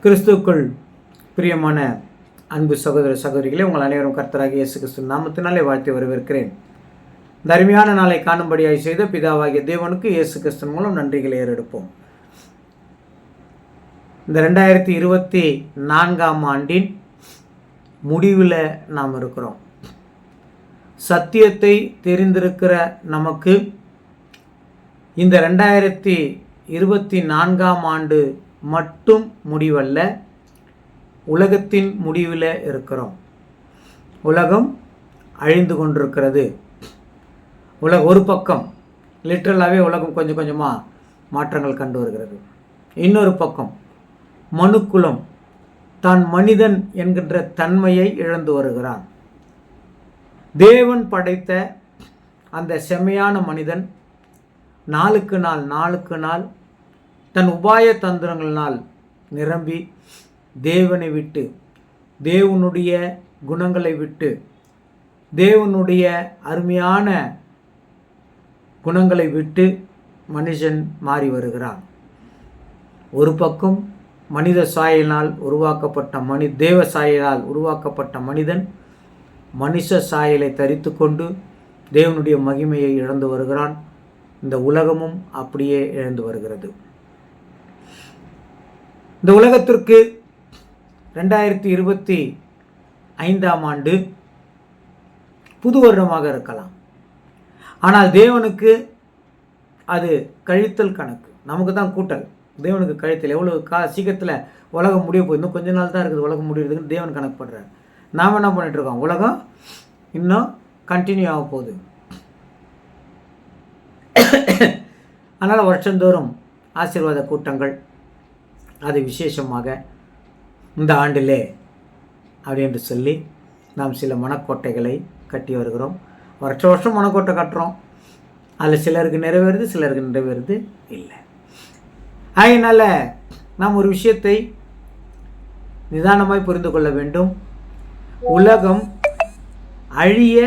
கிறிஸ்துவுக்குள் பிரியமான அன்பு சகோதர சகோதரிகளே, உங்கள் அனைவரும் கர்த்தராகிய இயேசு கிறிஸ்து நாமத்தினாலே வாழ்த்தி வரவேற்கிறேன். இந்த அருமையான நாளை காணும்படியாய் செய்த பிதாவாகிய தேவனுக்கு இயேசு கிறிஸ்து மூலம் நன்றிகளை ஏறெடுப்போம். இந்த 2024 ஆண்டின் முடிவில் நாம் இருக்கிறோம். சத்தியத்தை தெரிந்திருக்கிற நமக்கு இந்த 2024 ஆண்டு மட்டும் முடிவல்ல, உலகத்தின் முடிவில் இருக்கிறோம். உலகம் அழிந்து கொண்டிருக்கிறது. ஒரு பக்கம் லிட்ரலாகவே உலகம் கொஞ்சம் கொஞ்சமாக மாற்றங்கள் கண்டு வருகிறது. இன்னொரு பக்கம் மனுக்குலம் தான் மனிதன் என்கின்ற தன்மையை இழந்து வருகிறான். தேவன் படைத்த அந்த செம்மையான மனிதன் நாளுக்கு நாள் தன் உபாய தந்திரங்களினால் நிரம்பி தேவனை விட்டு, தேவனுடைய குணங்களை விட்டு, தேவனுடைய அருமையான குணங்களை விட்டு மனுஷன் மாறி வருகிறான். ஒரு பக்கம் மனித சாயலினால் உருவாக்கப்பட்ட தேவ சாயலால் உருவாக்கப்பட்ட மனிதன் மனுஷ சாயலை தரித்து கொண்டு தேவனுடைய மகிமையை இழந்து வருகிறான். இந்த உலகமும் அப்படியே இழந்து வருகிறது. இந்த உலகத்திற்கு 2025 ஆண்டு புது வருடமாக இருக்கலாம். ஆனால் தேவனுக்கு அது கழித்தல் கணக்கு, நமக்கு தான் கூட்டல். தேவனுக்கு கழித்தல். எவ்வளோ சீக்கிரத்தில் உலகம் முடிய போகுது, இன்னும் கொஞ்ச நாள் தான் இருக்குது உலகம் முடியறதுக்குன்னு தேவன் கணக்கு பண்ணுறாரு. நாம் என்ன பண்ணிகிட்ருக்கோம்? உலகம் இன்னும் கண்டினியூ ஆக போகுது. அதனால் வருஷந்தோறும் ஆசீர்வாத கூட்டங்கள், அது விசேஷமாக இந்த ஆண்டிலே அப்படின்னு சொல்லி நாம் சில மனக்கோட்டைகளை கட்டி வருகிறோம். வருஷம் மனக்கோட்டை கட்டுறோம். அதில் சிலருக்கு நிறைவேறுது, சிலருக்கு நிறைவேறுது இல்லை. அதனால் நாம் ஒரு விஷயத்தை நிதானமாய் புரிந்து கொள்ள வேண்டும். உலகம் அழிய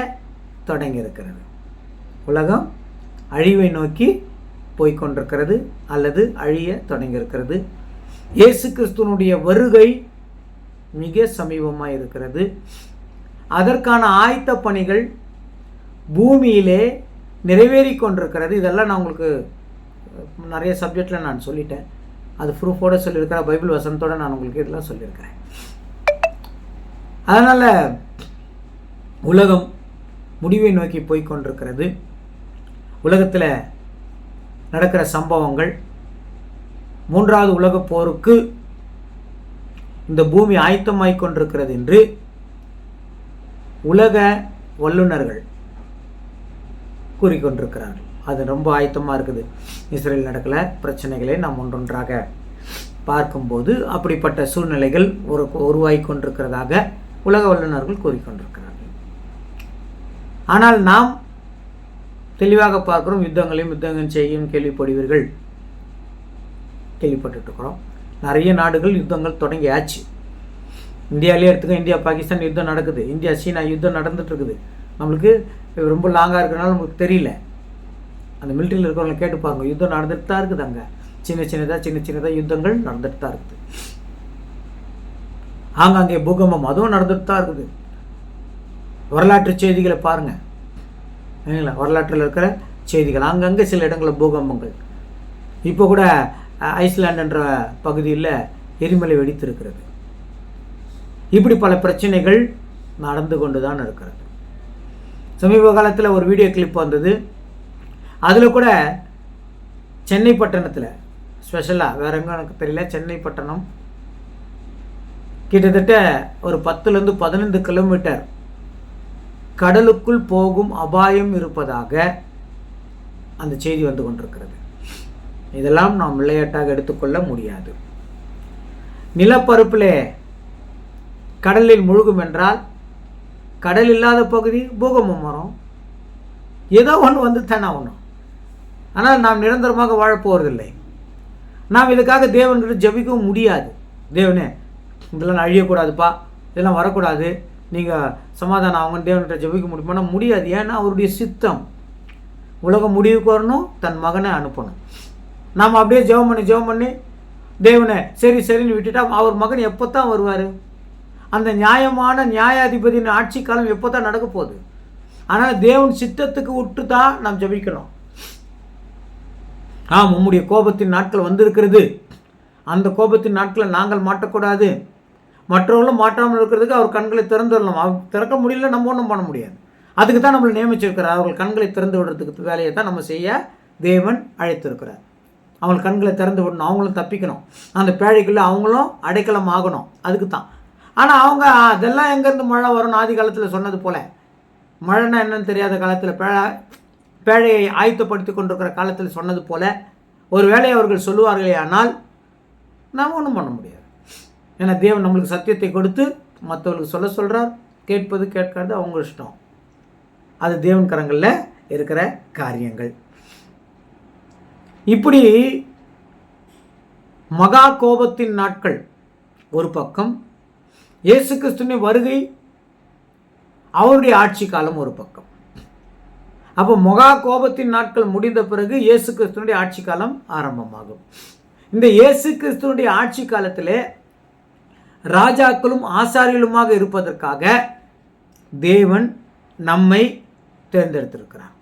தொடங்கியிருக்கிறது. உலகம் அழிவை நோக்கி போய்கொண்டிருக்கிறது அல்லது அழிய தொடங்கியிருக்கிறது. இயேசு கிறிஸ்துவனுடைய வருகை மிக சமீபமாக இருக்கிறது. அதற்கான ஆயத்த பணிகள் பூமியிலே நிறைவேறி கொண்டிருக்கிறது. இதெல்லாம் நான் உங்களுக்கு நிறைய சப்ஜெக்டில் நான் சொல்லிட்டேன். அது ப்ரூஃபோடு சொல்லியிருக்கிறேன், பைபிள் வசனத்தோடு நான் உங்களுக்கு இதெல்லாம் சொல்லியிருக்கிறேன். அதனால் உலகம் முடிவை நோக்கி போய்கொண்டிருக்கிறது. உலகத்தில் நடக்கிற சம்பவங்கள், 3வது உலகப் போருக்கு இந்த பூமி ஆயத்தமாய் கொண்டிருக்கிறது என்று உலக வல்லுநர்கள் கூறிக்கொண்டிருக்கிறார்கள். அது ரொம்ப ஆயத்தமாக இருக்குது. இஸ்ரேல் நடக்கிற பிரச்சனைகளை நாம் ஒன்றொன்றாக பார்க்கும்போது அப்படிப்பட்ட சூழ்நிலைகள் உருவாகி கொண்டிருக்கிறதாக உலக வல்லுநர்கள் கூறிக்கொண்டிருக்கிறார்கள். ஆனால் நாம் தெளிவாக பார்க்கிறோம். யுத்தங்கள் செய்யும் கேள்விப்படுவீர்கள், கேள்விப்பட்டுருக்கிறோம். நிறைய நாடுகள் யுத்தங்கள் தொடங்கியாச்சு. இந்தியாவிலே எடுத்துக்க, இந்தியா பாகிஸ்தான் யுத்தம் நடக்குது, இந்தியா சீனா யுத்தம் நடந்துட்டு இருக்குது. நம்மளுக்கு ரொம்ப லாங்காக இருக்கிறனால நமக்கு தெரியல. அந்த மிலிட்ரியில் இருக்கிறவங்க கேட்டு பாருங்க, யுத்தம் நடந்துட்டு தான் இருக்குது. அங்கே சின்ன சின்னதாக யுத்தங்கள் நடந்துட்டு தான் இருக்குது. ஆங்காங்கே பூகம்பம் அதுவும் நடந்துட்டு தான் இருக்குது. வரலாற்று செய்திகளை பாருங்கள், இல்லைங்களா? வரலாற்றில் இருக்கிற செய்திகள், அங்கங்கே சில இடங்களில் பூகம்பங்கள். இப்போ கூட ஐஸ்லாண்ட் என்ற பகுதியில் எரிமலை வெடித்திருக்கிறது. இப்படி பல பிரச்சனைகள் நடந்து கொண்டு தான் இருக்கிறது. சமீப காலத்தில் ஒரு வீடியோ கிளிப் வந்தது. அதில் கூட சென்னை பட்டணத்தில் ஸ்பெஷலாக, வேற எங்கே எனக்கு தெரியல, சென்னை பட்டணம் கிட்டத்தட்ட ஒரு 10லேருந்து 15 கிலோமீட்டர் கடலுக்குள் போகும் அபாயம் இருப்பதாக அந்த செய்தி வந்து கொண்டிருக்கிறது. இதெல்லாம் நாம் விளையாட்டாக எடுத்துக்கொள்ள முடியாது. நிலப்பரப்பிலே கடலில் முழுகும் என்றால் கடல் இல்லாத பகுதி பூகம்பம் வரும். ஏதோ ஒன்று வந்து தானே ஆகணும். ஆனால் நாம் நிரந்தரமாக வாழப்போவதில்லை. நாம் இதுக்காக தேவன்கிட்ட ஜபிக்கவும் முடியாது. தேவனே, இதெல்லாம் அழியக்கூடாதுப்பா, இதெல்லாம் வரக்கூடாது, நீங்கள் சமாதானம் அவங்க தேவன்கிட்ட ஜபிக்க முடியுமானா முடியாது. ஏன்னா அவருடைய சித்தம் உலகம் முடிவுக்கு வரணும், தன் மகனை அனுப்பணும். நாம் அப்படியே ஜெபம் பண்ணி தேவனை சரி சரின்னு விட்டுட்டா அவர் மகன் எப்போ தான் வருவார்? அந்த நியாயமான நியாயாதிபதியின் ஆட்சி காலம் எப்போ தான் நடக்க போகுது? ஆனால் தேவன் சித்தத்துக்கு விட்டு தான் நாம் ஜெபிக்கணும். உம்முடைய கோபத்தின் நாட்கள் வந்திருக்கிறது. அந்த கோபத்தின் நாட்களை நாங்கள் மாட்டக்கூடாது. மற்றவர்களும் மாட்டாமல் இருக்கிறதுக்கு அவர் கண்களை திறந்துடலாம். அவர் திறக்க முடியல, நம்ம ஒன்றும் பண்ண முடியாது. அதுக்கு தான் நம்மளை நியமிச்சிருக்கிறார். அவர்கள் கண்களை திறந்து விடுறதுக்கு வேலையை தான் நம்ம செய்ய தேவன் அழைத்திருக்கிறார். அவங்க கண்களை திறந்து விடணும், அவங்களும் தப்பிக்கணும், அந்த பேழைக்குள்ளே அவங்களும் அடைக்கலம் ஆகணும். அதுக்கு தான். ஆனால் அவங்க அதெல்லாம் எங்கேருந்து மழை வரும்னு ஆதி காலத்தில் சொன்னது போல், மழைன்னா என்னன்னு தெரியாத காலத்தில் பேழையை ஆயத்தப்படுத்தி கொண்டிருக்கிற காலத்தில் சொன்னது போல் ஒரு வேலையை அவர்கள் சொல்லுவார்களே, ஆனால் நாம் ஒன்றும் பண்ண முடியாது. ஏன்னா தேவன் நம்மளுக்கு சத்தியத்தை கொடுத்து மற்றவர்களுக்கு சொல்கிறார். கேட்பது கேட்காது அவங்க இஷ்டம். அது தேவன் கரங்களில் இருக்கிற காரியங்கள். இப்படி மகா கோபத்தின் நாட்கள் ஒரு பக்கம், இயேசு கிறிஸ்துவின் வருகை, அவருடைய ஆட்சி காலம் ஒரு பக்கம். அப்போ மகா கோபத்தின் நாட்கள் முடிந்த பிறகு இயேசு கிறிஸ்துவனுடைய ஆட்சி காலம் ஆரம்பமாகும். இந்த இயேசு கிறிஸ்துவனுடைய ஆட்சி காலத்தில் ராஜாக்களும் ஆசாரியர்களுமாக இருப்பதற்காக தேவன் நம்மை தேர்ந்தெடுத்திருக்கிறார்.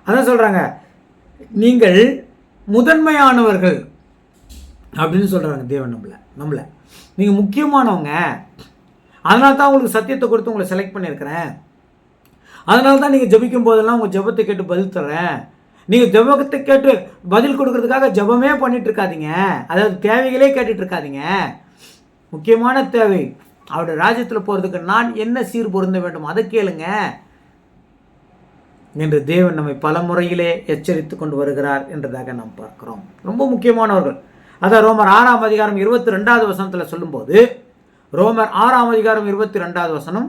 அதான் சொல்கிறாங்க, நீங்கள் முதன்மையானவர்கள் அப்படின்னு சொல்கிறாங்க தேவன் நம்மளை நீங்கள் முக்கியமானவங்க. அதனால தான் உங்களுக்கு சத்தியத்தை கொடுத்து உங்களை செலக்ட் பண்ணியிருக்கிறேன். அதனால தான் நீங்கள் ஜெபிக்கும் போதெல்லாம் உங்கள் ஜெபத்தை கேட்டு பதில் தர்றேன். நீங்கள் ஜெபத்தை கேட்டு பதில் கொடுக்கறதுக்காக ஜெபமே பண்ணிட்டு இருக்காதீங்க. அதாவது தேவைகளே கேட்டுட்டு இருக்காதீங்க. முக்கியமான தேவை, அவருடைய ராஜ்யத்தில் போகிறதுக்கு நான் என்ன சீர் பொருந்த வேண்டும் அதை கேளுங்க என்று தேவன் நம்மை பல முறையிலே எச்சரித்து கொண்டு வருகிறார் என்றதாக நாம் பார்க்கிறோம். ரொம்ப முக்கியமானவர்கள். அதான் ரோமர் 6ஆம் அதிகாரம் 22வது வசனத்தில் சொல்லும்போது, ரோமர் 6ஆம் அதிகாரம் 22வது வசனம்,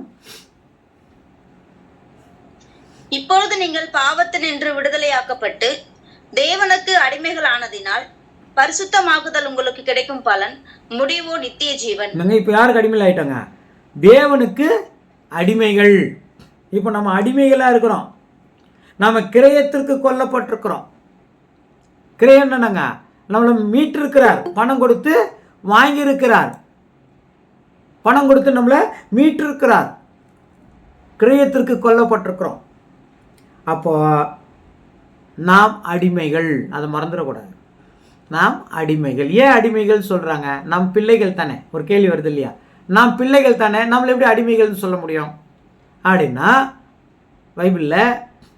இப்பொழுது நீங்கள் பாவத்தினின்று விடுதலையாக்கப்பட்டு தேவனுக்கு அடிமைகள் ஆனதினால் பரிசுத்தமாகுதல் உங்களுக்கு கிடைக்கும் பலன் முடிவோ நித்திய ஜீவன். இப்போ யாருக்கு அடிமைகள் ஆயிட்டாங்க? தேவனுக்கு அடிமைகள். இப்போ நம்ம அடிமைகளாக இருக்கிறோம். நம்ம கிரயத்திற்கு கொல்லப்பட்டிருக்கிறோம். கிரயம் என்னங்க? நம்மளை மீட்டிருக்கிறார், பணம் கொடுத்து வாங்கியிருக்கிறார், பணம் கொடுத்து நம்மளை மீட்டிருக்கிறார். கிரயத்திற்கு கொல்லப்பட்டிருக்கிறோம். அப்போ நாம் அடிமைகள், அதை மறந்துடக்கூடாது. நாம் அடிமைகள். ஏன் அடிமைகள் சொல்கிறாங்க? நம் பிள்ளைகள் தானே. ஒரு கேள்வி வருது இல்லையா? நாம் பிள்ளைகள் தானே, நம்மளை எப்படி அடிமைகள்னு சொல்ல முடியும் அப்படின்னா, பைபிளில்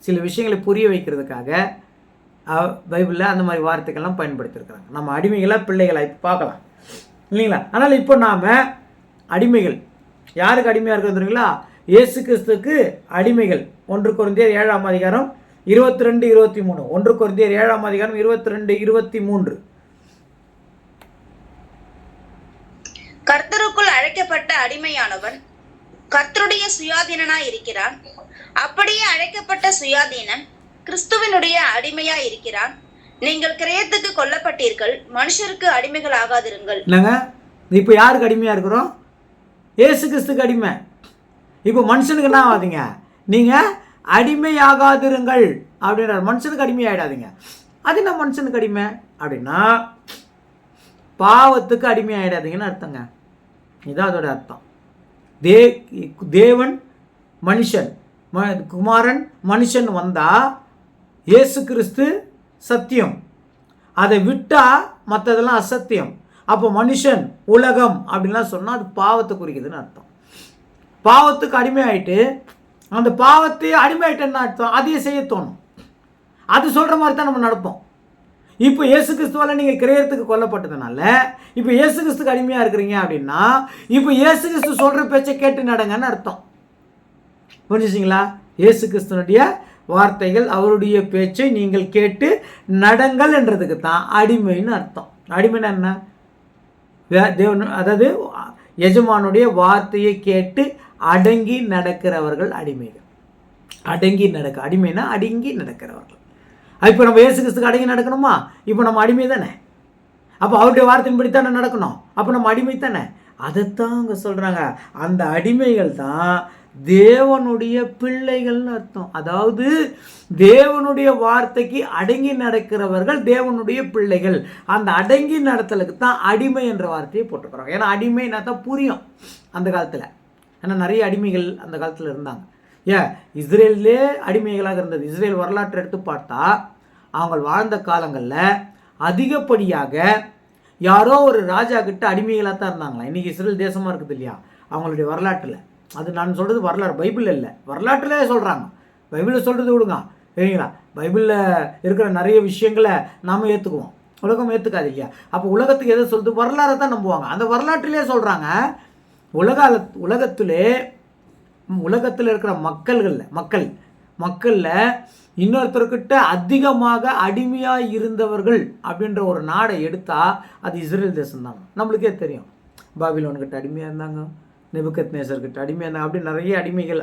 சில விஷயங்களை புரிய வைக்கிறதுக்காக பைபிளில் அந்த மாதிரி வார்த்தைகள்லாம் பயன்படுத்தியிருக்கிறாங்க. நம்ம அடிமைகளாக பிள்ளைகளாக இப்போ பார்க்கலாம் இல்லைங்களா? ஆனால் இப்போ நாம் அடிமைகள். யாருக்கு அடிமையாக இருக்கிறதுங்களா? இயேசு கிறிஸ்துக்கு அடிமைகள். 1 கொரிந்தியர் 7ஆம் அதிகாரம் 22, 23. 1 கொரிந்தியர் 7ஆம் அதிகாரம் 22, 23. கர்த்தருக்குள் அழைக்கப்பட்ட அடிமையானவன் கர்த்தருடைய சுயாதீனனாய் இருக்கிறான். அப்படியே அழைக்கப்பட்ட சுயாதீனன் கிறிஸ்துவினுடைய அடிமையா இருக்கிறான். நீங்கள் கிரயத்துக்கு கொல்லப்பட்டீர்கள், மனுஷருக்கு அடிமைகள் ஆகாதிருங்கள். இப்போ யாருக்கு அடிமையா இருக்கிறோம்? இயேசு கிறிஸ்துக்கு அடிமை. இப்போ மனுஷனுக்கு என்ன ஆகாதீங்க, நீங்கள் அடிமையாகாதிருங்கள் அப்படின்றார். மனுஷனுக்கு அடிமை ஆகிடாதீங்க. அது என்ன மனுஷனுக்கு அடிமை அப்படின்னா, பாவத்துக்கு அடிமை ஆகிடாதீங்கன்னு அர்த்தங்க. இதுதான் அதோட அர்த்தம். தேவன் மனுஷன், குமாரன் மனுஷன் வந்தால் இயேசு கிறிஸ்து சத்தியம், அதை விட்டால் மற்றதெல்லாம் அசத்தியம். அப்போ மனுஷன், உலகம் அப்படின்லாம் சொன்னால் அது பாவத்தை குறிக்குதுன்னு அர்த்தம். பாவத்துக்கு அடிமை ஆகிட்டு அந்த பாவத்தை அடிமை ஆகிட்டேன்னு அர்த்தம். அதையே செய்ய தோணும். அது சொல்கிற மாதிரி தான் நம்ம நடப்போம். இப்போ இயேசு கிறிஸ்துவால் நீங்கள் கிரயத்துக்கு கொல்லப்பட்டதுனால இப்போ இயேசு கிறிஸ்துக்கு அடிமையாக இருக்கிறீங்க அப்படின்னா, இப்போ இயேசு கிறிஸ்து சொல்கிற பேச்சை கேட்டு நடங்கன்னு அர்த்தம். புரிஞ்சுச்சிங்களா? இயேசு கிறிஸ்துவனுடைய வார்த்தைகள், அவருடைய பேச்சை நீங்கள் கேட்டு நடங்கள் என்றதுக்கு தான் அடிமைன்னு அர்த்தம். அடிமைன்னா என்ன? தேவன், அதாவது எஜமானுடைய வார்த்தையை கேட்டு அடங்கி நடக்கிறவர்கள் அடிமைகள். அடங்கி நடக்க, அடிமைனா அடங்கி நடக்கிறவர்கள். இப்போ நம்ம இயேசு கிறிஸ்துக்கு அடங்கி நடக்கணுமா? இப்போ நம்ம அடிமை தானே. அப்போ அவருடைய வார்த்தையின்படி தானே நடக்கணும். அப்போ நம்ம அடிமை தானே. அதைத்தான் அங்கே சொல்கிறாங்க. அந்த அடிமைகள் தான் தேவனுடைய பிள்ளைகள்னு அர்த்தம். அதாவது தேவனுடைய வார்த்தைக்கு அடங்கி நடக்கிறவர்கள் தேவனுடைய பிள்ளைகள். அந்த அடங்கி நடத்தலுக்கு தான் அடிமை என்ற வார்த்தையை போட்டுக்கிறாங்க. ஏன்னா அடிமைன்னா தான் புரியும் அந்த காலத்தில். ஏன்னா நிறைய அடிமைகள் அந்த காலத்தில் இருந்தாங்க. இஸ்ரேல்லே அடிமைகளாக இருந்தது. இஸ்ரேல் வரலாற்றை எடுத்து பார்த்தா அவங்க வாழ்ந்த காலங்களில் அதிகப்படியாக யாரோ ஒரு ராஜா கிட்ட அடிமைகளாக தான் இருந்தாங்களா. இன்றைக்கி இஸ்ரேல் தேசமாக இருக்குது இல்லையா, அவங்களுடைய வரலாற்றில். அது நான் சொல்கிறது வரலாறு, பைபிள் இல்லை, வரலாற்றிலே சொல்கிறாங்க. பைபிளில் சொல்கிறது விடுங்க, சரிங்களா? பைபிளில் இருக்கிற நிறைய விஷயங்களை நாம் ஏற்றுக்குவோம், உலகம் ஏற்றுக்காது இல்லையா. அப்போ உலகத்துக்கு எதை சொல்லுது? வரலாறை தான் நம்புவாங்க. அந்த வரலாற்றிலே சொல்கிறாங்க, உலகத்தில் இருக்கிற மக்களில் இன்னொருத்தர்கிட்ட அதிகமாக அடிமையாக இருந்தவர்கள் அப்படின்ற ஒரு நாடை எடுத்தால் அது இஸ்ரேல் தேசம்தாங்க. நம்மளுக்கே தெரியும், பாபிலோன்கிட்ட அடிமையாக இருந்தாங்க, நேபுகத்நேசர்கிட்ட அடிமையாக இருந்தாங்க, அப்படி நிறைய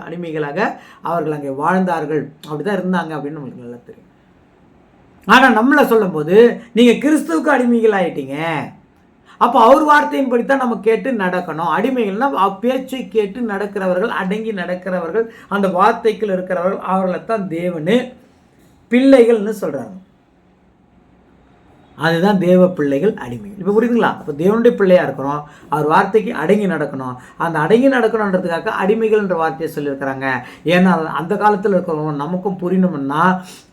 அடிமைகளாக அவர்கள் அங்கே வாழ்ந்தார்கள், அப்படி தான் இருந்தாங்க அப்படின்னு நம்மளுக்கு நல்லா தெரியும். ஆனால் நம்மளை சொல்லும்போது நீங்கள் கிறிஸ்துவுக்கு அடிமைகள் ஆகிட்டீங்க, அப்போ அவர் வார்த்தையின்படி தான் நம்ம கேட்டு நடக்கணும். அடிமைகள்னா பேச்சை கேட்டு நடக்கிறவர்கள், அடங்கி நடக்கிறவர்கள், அந்த வார்த்தைக்குள் இருக்கிறவர்கள், அவர்களைத்தான் தேவனு பிள்ளைகள்னு சொல்கிறாங்க. அதுதான் தேவ பிள்ளைகள், அடிமைகள். இப்போ புரியுதுங்களா? அப்போ தேவனுடைய பிள்ளையாக இருக்கிறோம், அவர் வார்த்தைக்கு அடங்கி நடக்கணும். அந்த அடங்கி நடக்கணுன்றதுக்காக அடிமைகள்ன்ற வார்த்தையை சொல்லியிருக்கிறாங்க. ஏன்னா அந்த காலத்தில் இருக்கிறவங்க நமக்கும் புரியணும்னா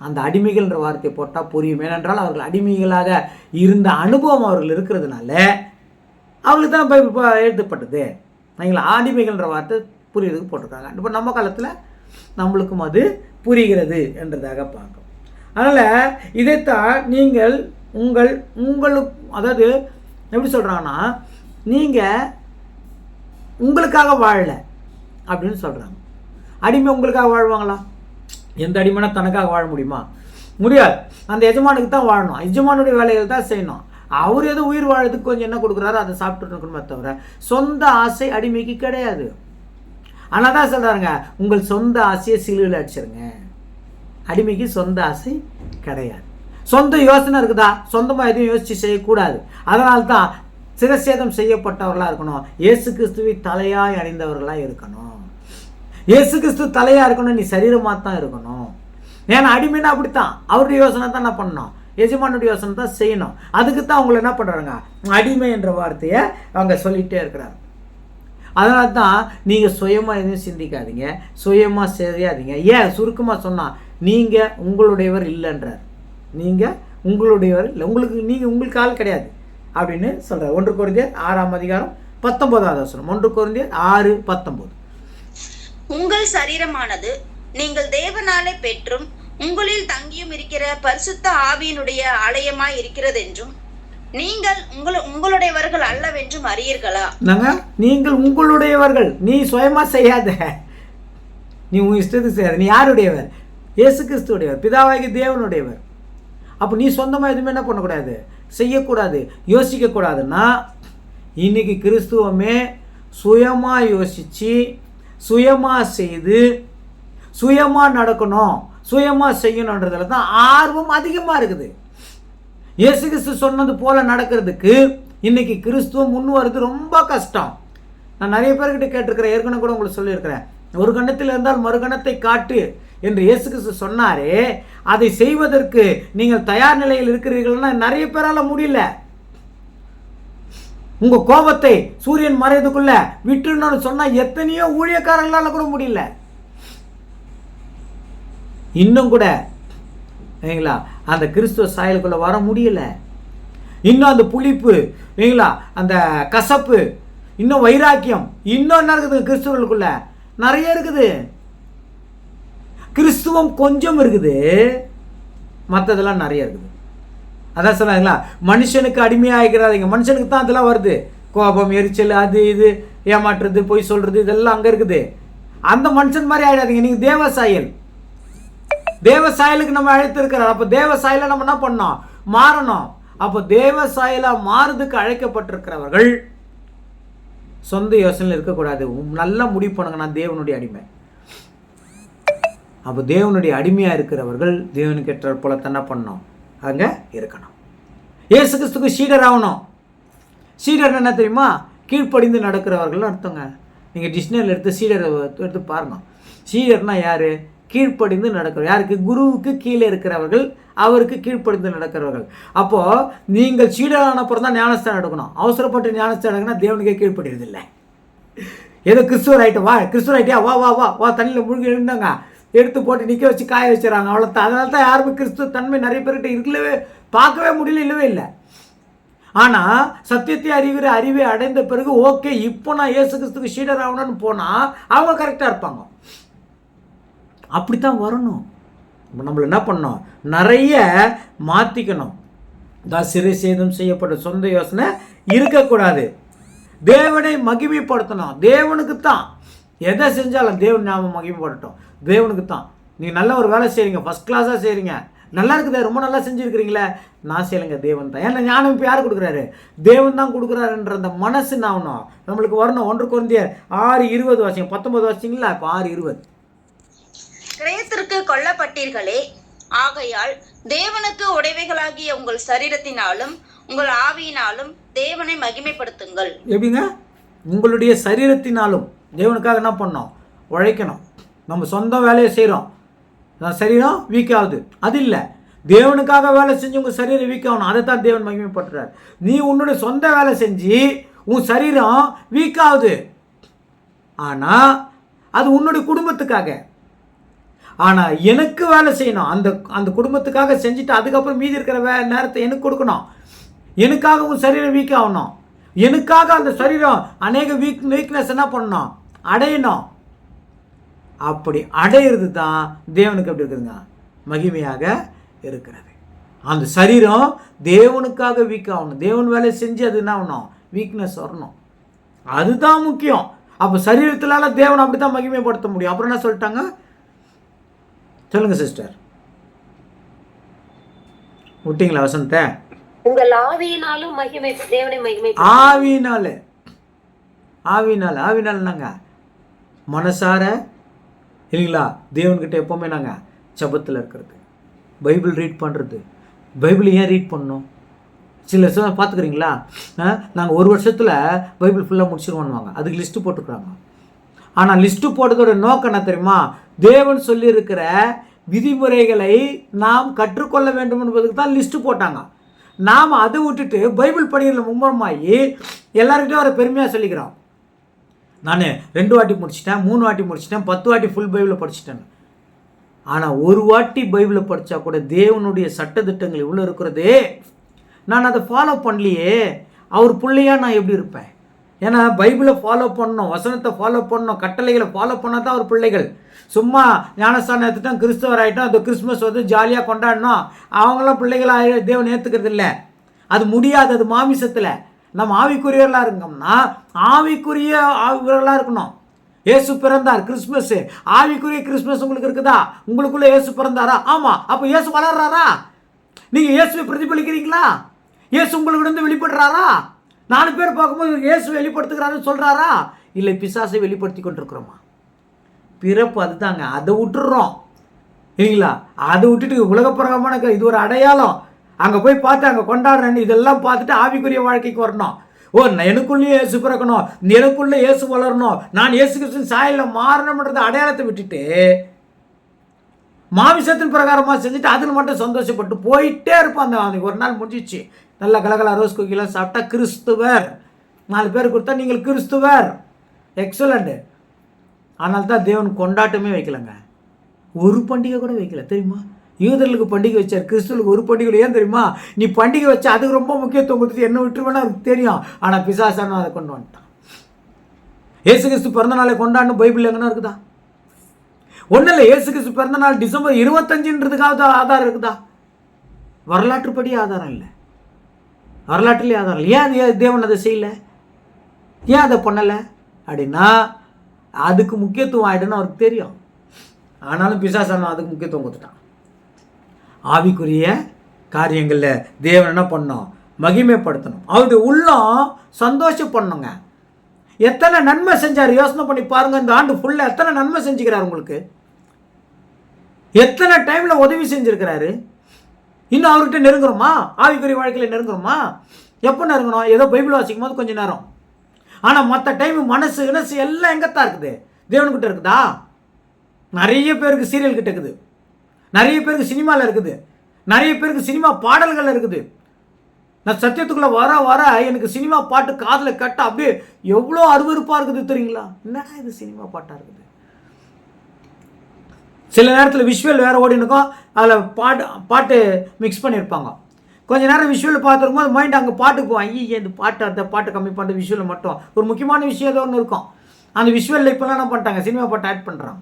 அந்த அடிமைகள்ன்ற வார்த்தையை போட்டால் புரியும். ஏனென்றால் அவர்கள் அடிமைகளாக இருந்த அனுபவம் அவர்கள் இருக்கிறதுனால அவங்களுக்கு தான் பைபிள் எழுதப்பட்டது. சரிங்களா? அடிமைகள்ன்ற வார்த்தை புரியுறதுக்கு போட்டிருக்காங்க. இப்போ நம்ம காலத்தில் நம்மளுக்கும் அது புரிகிறது என்றதாக பார்க்கணும். அதனால் இதைத்தான் நீங்கள் உங்களுக்கு, அதாவது எப்படி சொல்கிறாங்கன்னா, நீங்கள் உங்களுக்காக வாழலை அப்படின்னு சொல்கிறாங்க. அடிமை உங்களுக்காக வாழ்வாங்களா? எந்த அடிமைனா தனக்காக வாழ முடியுமா? முடியாது. அந்த எஜமானுக்கு தான் வாழணும், எஜமானுடைய வேலைகள் தான் செய்யணும். அவர் ஏதோ உயிர் வாழறதுக்கு கொஞ்சம் என்ன கொடுக்குறாரோ அதை சாப்பிட்டு இருக்கணுமே தவிர சொந்த ஆசை அடிமைக்கு கிடையாது. ஆனால் தான் சொல்கிறாருங்க, உங்கள் சொந்த ஆசையை சிலுவையில் அடிச்சிருங்க. அடிமைக்கு சொந்த ஆசை கிடையாது. சொந்த யோசனை இருக்குதா? சொந்தமாக எதுவும் யோசித்து செய்யக்கூடாது. அதனால தான் சிரசேதம் செய்யப்பட்டவர்களாக இருக்கணும், இயேசு கிறிஸ்துவை தலையாய் அணிந்தவர்களாக இருக்கணும். இயேசு கிறிஸ்து தலையாக இருக்கணும், நீ சரீரமாக தான் இருக்கணும். ஏன்னா அடிமைன்னா அப்படித்தான், அவருடைய யோசனை தான் என்ன பண்ணணும், எஜமானுடைய யோசனை தான் செய்யணும். அதுக்கு தான் அவங்களை என்ன பண்ணுறாங்க, அடிமை என்ற வார்த்தையை அவங்க சொல்லிகிட்டே இருக்கிறாங்க. அதனால தான் நீங்கள் சுயமாக எதுவும் சிந்திக்காதீங்க, சுயமாக செய்யாதீங்க. ஏன் சுருக்கமாக சொன்னால், நீங்கள் உங்களுடையவர் இல்லைன்றார். நீங்கள் உங்களுடையவர் இல்லை, நீங்கள் உங்களுக்கு ஆள் கிடையாது அப்படின்னு சொல்கிறார். 1 கொரிந்தியர் 6:19. 1 கொரிந்தியர் 6:19. உங்கள் சரீரமானது நீங்கள் தேவனாலே பெற்றும் உங்களில் தங்கியும் இருக்கிற பரிசுத்த ஆவியினுடைய ஆலயமாய் இருக்கிறது என்றும் நீங்கள் உங்களுடையவர்கள் அல்லவென்றும் அறியீர்களா? நீங்கள் உங்களுடையவர்கள், நீ சுயமா செய்யாத, நீ உன் இஷ்டத்துக்கு செய்யாத. நீ யாருடையவர்? இயேசு கிறிஸ்துடையவர், பிதாவாகிய தேவனுடையவர். அப்போ நீ சொந்தமாக எதுவுமே என்ன பண்ணக்கூடாது, செய்யக்கூடாது, யோசிக்கக்கூடாதுன்னா இன்னைக்கு கிறிஸ்துவமே சுயமாக யோசித்து சுயமாக செய்து சுயமாக நடக்கணும், சுயமாக செய்யணுன்றதுல தான் ஆர்வம் அதிகமாக இருக்குது. இயேசு கிறிஸ்து சொன்னது போல் நடக்கிறதுக்கு இன்னைக்கு கிறிஸ்துவம் முன் வருது ரொம்ப கஷ்டம். நான் நிறைய பேர்கிட்ட கேட்டிருக்கிறேன், ஏற்கனவே கூட உங்களுக்கு சொல்லியிருக்கிறேன். ஒரு கணத்தில் இருந்தால் மறு கணத்தை காட்டு என்று இயேசு கிறிஸ்து சொன்னாரே, அதை செய்வதற்கு நீங்கள் தயார் நிலையில் இருக்கிறீர்கள்னா நிறைய பேரால் முடியல. உங்கள் கோபத்தை சூரியன் மறையதுக்குள்ள விட்டுன்னு சொன்னால் எத்தனையோ ஊழியக்காரங்களால கூட முடியல. இன்னும் கூட சரிங்களா அந்த கிறிஸ்துவ சாயலுக்குள்ளே வர முடியல. இன்னும் அந்த புளிப்பு சரிங்களா, அந்த கசப்பு, இன்னும் வைராக்கியம், இன்னும் என்ன இருக்குது கிறிஸ்துவர்களுக்குள்ள? நிறைய இருக்குது. கிறிஸ்துவம் கொஞ்சம் இருக்குது, மற்றதெல்லாம் நிறைய இருக்குது. அதான் சொன்னாங்களா, மனுஷனுக்கு அடிமையாகிறாதீங்க. மனுஷனுக்கு தான் அதெல்லாம் வருது, கோபம், எரிச்சல், அது இது, ஏமாற்றுறது, பொய் சொல்றது, இதெல்லாம் அங்கே இருக்குது. அந்த மனுஷன் மாதிரி ஆகிடாதீங்க. நீங்கள் தேவசாயல், தேவசாயலுக்கு நம்ம அழைத்திருக்கிறார். அப்போ தேவசாயலை நம்ம என்ன பண்ணோம், மாறணும். அப்போ தேவசாயலாக மாறுறதுக்கு அழைக்கப்பட்டிருக்கிறவர்கள் சொந்த யோசனையில் இருக்கக்கூடாது. நல்லா முடிவு பண்ணுங்க, நான் தேவனுடைய அடிமை. அப்போ தேவனுடைய அடிமையாக இருக்கிறவர்கள் தேவனுக்கு ஏற்ற போல என்ன பண்ணணும், அங்கே இருக்கணும். இயேசு கிறிஸ்துக்கு சீடர் ஆகணும். சீடர் என்ன தெரியுமா? கீழ்ப்படிந்து நடக்கிறவர்கள் அர்த்தங்க. நீங்கள் டிக்ஷனரியில் எடுத்து சீடரை எடுத்து பாருங்கள். சீடர்னா யார்? கீழ்ப்படிந்து நடக்கிறவர். யாருக்கு? குருவுக்கு கீழே இருக்கிறவர்கள், அவருக்கு கீழ்ப்படிந்து நடக்கிறவர்கள். அப்போது நீங்கள் சீடரான அப்புறம் தான் ஞானஸ்தானம் எடுக்கணும். அவசரப்பட்டு ஞானஸ்தானம் எடுக்கணும், தேவனுக்கே கீழ்ப்படுறதில்லை. ஏதோ கிறிஸ்துவர் ஆகிட்ட வா, கிறிஸ்துவர் ஆகிட்டியா, வா வா வா வா, தண்ணியில் முழுகி இருந்தாங்க, எடுத்து போட்டு நிற்க வச்சு காய வச்சுறாங்க, அவ்வளோதான். அதனால தான் யாருமே கிறிஸ்துவ தன்மை நிறைய பேர்கிட்ட இருக்கவே பார்க்கவே முடியல, இல்லவே இல்லை. ஆனால் சத்தியத்தை அறிகிற அறிவை அடைந்த பிறகு ஓகே, இப்போ நான் இயேசு கிறிஸ்துக்கு சீடர் ஆகணும்னு போனால் அவங்க கரெக்டாக இருப்பாங்க. அப்படித்தான் வரணும். நம்மள என்ன பண்ணணும்? நிறைய மாற்றிக்கணும். சிறை சேதம் செய்யப்பட்ட சொந்த யோசனை இருக்கக்கூடாது. தேவனை மகிமைப்படுத்தணும். தேவனுக்கு தான் எதை செஞ்சாலும் தேவன் ஞாபகம் மகிமைப்படட்டும். தேவனுக்கு தான். நீங்கள் நல்ல ஒரு வேலை செய்கிறீங்க, ஃபஸ்ட் கிளாஸாக செய்கிறீங்க, நல்லா இருக்குது, ரொம்ப நல்லா செஞ்சுருக்கிறீங்களே, நான் செய்யலைங்க, தேவன் தான். ஏன்னா ஞானம் இப்போ யார் கொடுக்குறாரு? தேவன் தான் கொடுக்குறாருன்ற அந்த மனசு நாவணும் நம்மளுக்கு வரணும். 1 கொரிந்தியர் 6:20 வாசிங்க, 19 வாசிங்களா? இப்போ 6:20. கிரயத்திற்கு கொல்லப்பட்டீர்களே, ஆகையால் தேவனுக்கு உடைமைகளாகிய உங்கள் சரீரத்தினாலும் உங்கள் ஆவியினாலும் தேவனை மகிமைப்படுத்துங்கள். எப்படிங்க? உங்களுடைய சரீரத்தினாலும் தேவனுக்காக என்ன பண்ணோம்? உழைக்கணும். நம்ம சொந்த வேலையை செய்கிறோம், சரீரம் வீக் ஆகுது, அது இல்லை. தேவனுக்காக வேலை செஞ்சு உங்கள் சரீரம் வீக் ஆகணும், அதை தான் தேவன் மகிமைப்படுத்துறார். நீ உன்னுடைய சொந்த வேலை செஞ்சு உன் சரீரம் வீக் ஆகுது, ஆனால் அது உன்னுடைய குடும்பத்துக்காக. ஆனால் எனக்கு வேலை செய்யணும், அந்த குடும்பத்துக்காக செஞ்சுட்டு அதுக்கப்புறம் மீதி இருக்கிற நேரத்தை எனக்கு கொடுக்கணும். எனக்காக உன் சரீரம் வீக் ஆகணும், எனக்காக அந்த சரீரம் அநேக வீக்னஸ் என்ன பண்ணணும்? அடையணும். அப்படி அடையிறது தான் தேவனுக்கு எப்படி இருக்குதுங்க? மகிமையாக இருக்கிறது. அந்த சரீரம் தேவனுக்காக வீக் ஆகணும். தேவன் வேலை செஞ்சு அது என்ன ஆகணும்? வீக்னஸ் வரணும். அதுதான் முக்கியம். அப்போ சரீரத்தினால தேவன் அப்படி தான் மகிமைப்படுத்த முடியும். அப்புறம் என்ன சொல்லிட்டாங்க? சொல்லுங்க சிஸ்டர், விட்டீங்களா வசந்த? உங்கள் ஆவியினாலும் மகிமை தேவனை மகிமை. ஆவினால நாங்க மனசார இல்லைங்களா? தேவன்கிட்ட எப்போவுமே நாங்கள் ஜெபத்தில் இருக்கிறது, பைபிள் ரீட் பண்ணுறது. பைபிள் ஏன் ரீட் பண்ணணும்? சில பார்த்துக்கிறீங்களா, நாங்கள் 1 வருஷத்தில் பைபிள் ஃபுல்லாக முடிச்சிருவோன்னுவாங்க, அதுக்கு லிஸ்ட்டு போட்டுக்கிறாங்க. ஆனால் லிஸ்ட்டு போட்டதோட நோக்கம் என்ன தெரியுமா? தேவன் சொல்லியிருக்கிற விதிமுறைகளை நாம் கற்றுக்கொள்ள வேண்டும் என்பதுக்கு தான் லிஸ்ட்டு போட்டாங்க. நாம் அதை விட்டுட்டு பைபிள் படிக்கிறதுல மும்முரமாகி எல்லாருக்கிட்டையும் அவரை பெருமையாக சொல்லிக்கிறோம். நான் 2 வாட்டி முடிச்சிட்டேன், 3 வாட்டி முடிச்சிட்டேன், 10 வாட்டி ஃபுல் பைபிளை படிச்சிட்டேன். ஆனால் 1 வாட்டி பைபிளை படித்தா கூட தேவனுடைய சட்டத்திட்டங்கள் இவ்வளோ இருக்கிறதே, நான் அதை ஃபாலோ பண்ணலையே, அவர் பிள்ளையாக நான் எப்படி இருப்பேன்? ஏன்னா பைபிளை ஃபாலோ பண்ணணும், வசனத்தை ஃபாலோ பண்ணணும், கட்டளைகளை ஃபாலோ பண்ணால் தான் அவர் பிள்ளைகள். சும்மா ஞானஸ்தானம் எடுத்துட்டோம், கிறிஸ்தவர் ஆகிட்டோம், அந்த கிறிஸ்மஸ் வந்து ஜாலியாக கொண்டாடணும், அவங்களாம் பிள்ளைகளாக தேவன் ஏற்றுக்கிறது இல்லை. அது முடியாது. அது மாமிசத்தில். நம்ம ஆவிக்குரியவர்களாக இருக்கோம்னா ஆவிக்குரிய ஆவிக்குரியவர்களாக இருக்கணும். இயேசு பிறந்தார், கிறிஸ்மஸ், ஆவிக்குரிய கிறிஸ்மஸ் உங்களுக்கு இருக்குதா? உங்களுக்குள்ளே இயேசு பிறந்தாரா? ஆமாம். அப்போ இயேசு வளர்றாரா? நீங்கள் இயேசுவை பிரதிபலிக்கிறீங்களா? இயேசு உங்களுக்கு வந்து வெளிப்படுறாரா? 4 பேர் பார்க்கும்போது இயேசு வெளிப்படுத்துகிறாருன்னு சொல்கிறாரா? இல்லை பிசாசை வெளிப்படுத்தி கொண்டிருக்கிறோமா? பிறப்பு அதுதாங்க. அதை விட்டுடுறோம் இல்லைங்களா? அதை விட்டுட்டு உலகப்பிரகமான இது ஒரு அடையாளம், அங்கே போய் பார்த்து அங்கே கொண்டாடுறேன்னு இதெல்லாம் பார்த்துட்டு ஆவிக்குரிய வாழ்க்கைக்கு வரணும். ஓ, எனக்குள்ளேயே இயேசு பிறக்கணும், எனக்குள்ளே இயேசு வளரணும், நான் இயேசு கிறிஸ்துவின் சாயலில் மாறணும்ன்றத அடையாளத்தை விட்டுட்டு மாமிசத்தின் பிரகாரமாக செஞ்சுட்டு அதில் மட்டும் சந்தோஷப்பட்டு போயிட்டே இருப்பாங்க. அன்றைக்கி ஒரு நாள் முடிஞ்சிச்சு, நல்லா கலகலா ரோஸ் குக்கிலாம் சாப்பிட்டா கிறிஸ்துவர், 4 பேர் கொடுத்தா நீங்கள் கிறிஸ்துவர், எக்ஸலண்ட். ஆனால் தான் தேவன் கொண்டாட்டமே வைக்கலைங்க, ஒரு பண்டிகை கூட வைக்கல தெரியுமா? யூதர்களுக்கு பண்டிகை வச்சார், கிறிஸ்துவனுக்கு ஒரு பண்டிகை. ஏன் தெரியுமா? நீ பண்டிகை வச்சா அதுக்கு ரொம்ப முக்கியத்துவம் கொடுத்துட்டு என்ன விட்டுருவேன்னா அவருக்கு தெரியும். ஆனால் பிசாசான அதை கொண்டு வந்துட்டான். இயேசு கிறிஸ்து பிறந்த நாளை கொண்டாடணும் பைபிள் எங்கன்னா இருக்குதா? ஒன்றும் இல்லை. இயேசு கிறிஸ்து பிறந்த நாள் டிசம்பர் 25ன்றதுக்காவது ஆதாரம் இருக்குதா? வரலாற்றுப்படி ஆதாரம் இல்லை, வரலாற்றுலேயே ஆதாரம் இல்லை. ஏன் தேவன் அதை செய்யலை? ஏன் அதை பண்ணலை அப்படின்னா அதுக்கு முக்கியத்துவம் ஆகிடுன்னு அவருக்கு தெரியும். ஆனாலும் பிசாசான அதுக்கு முக்கியத்துவம் கொடுத்துட்டான். ஆவிக்குரிய காரியங்களில் தேவன் என்ன பண்ணணும்? மகிமைப்படுத்தணும். அவருடைய உள்ளம் சந்தோஷப்படணுங்க. எத்தனை நன்மை செஞ்சார் யோசனை பண்ணி பாருங்கள். இந்த ஆண்டு ஃபுல்லாக எத்தனை நன்மை செஞ்சுக்கிறார் உங்களுக்கு? எத்தனை டைமில் உதவி செஞ்சுருக்கிறாரு? இன்னும் அவர்கிட்ட நெருங்குறோமா? ஆவிக்குரிய வாழ்க்கையில் நெருங்குறோமா? எப்போ நெருங்கணும்? ஏதோ பைபிள் வாசிக்கும் போது கொஞ்சம் நேரம், ஆனால் மற்ற டைம் மனசு இனசு எல்லாம் எங்கத்தான் இருக்குது? தேவன்கிட்ட இருக்குதா? நிறைய பேருக்கு சீரியல் கிட்ட இருக்குது, நிறைய பேருக்கு சினிமாவில் இருக்குது, நிறைய பேருக்கு சினிமா பாடல்கள் இருக்குது. நான் சத்தியத்துக்குள்ளே வர வர எனக்கு சினிமா பாட்டு காதில் கட்ட அப்படியே எவ்வளோ அருவருப்பாக இருக்குது தெரியுங்களா? என்னடா இது சினிமா பாட்டாக இருக்குது. சில நேரத்தில் விஷுவல் வேறு ஓடினுக்கும், அதில் பாட்டு மிக்ஸ் பண்ணியிருப்பாங்க. கொஞ்ச நேரம் விஷுவல் பார்த்துருக்கும் போது மைண்ட் அங்கே பாட்டுக்கு போவோம். இந்த பாட்டு அந்த பாட்டு கம்மி பண்ணிட்டு விஷுவலில் மட்டும் ஒரு முக்கியமான விஷயம் ஏதோ ஒன்று இருக்கும். அந்த விஷுவலில் இப்போலாம் என்ன பண்ணிட்டாங்க, சினிமா பாட்டு ஆட் பண்ணுறாங்க.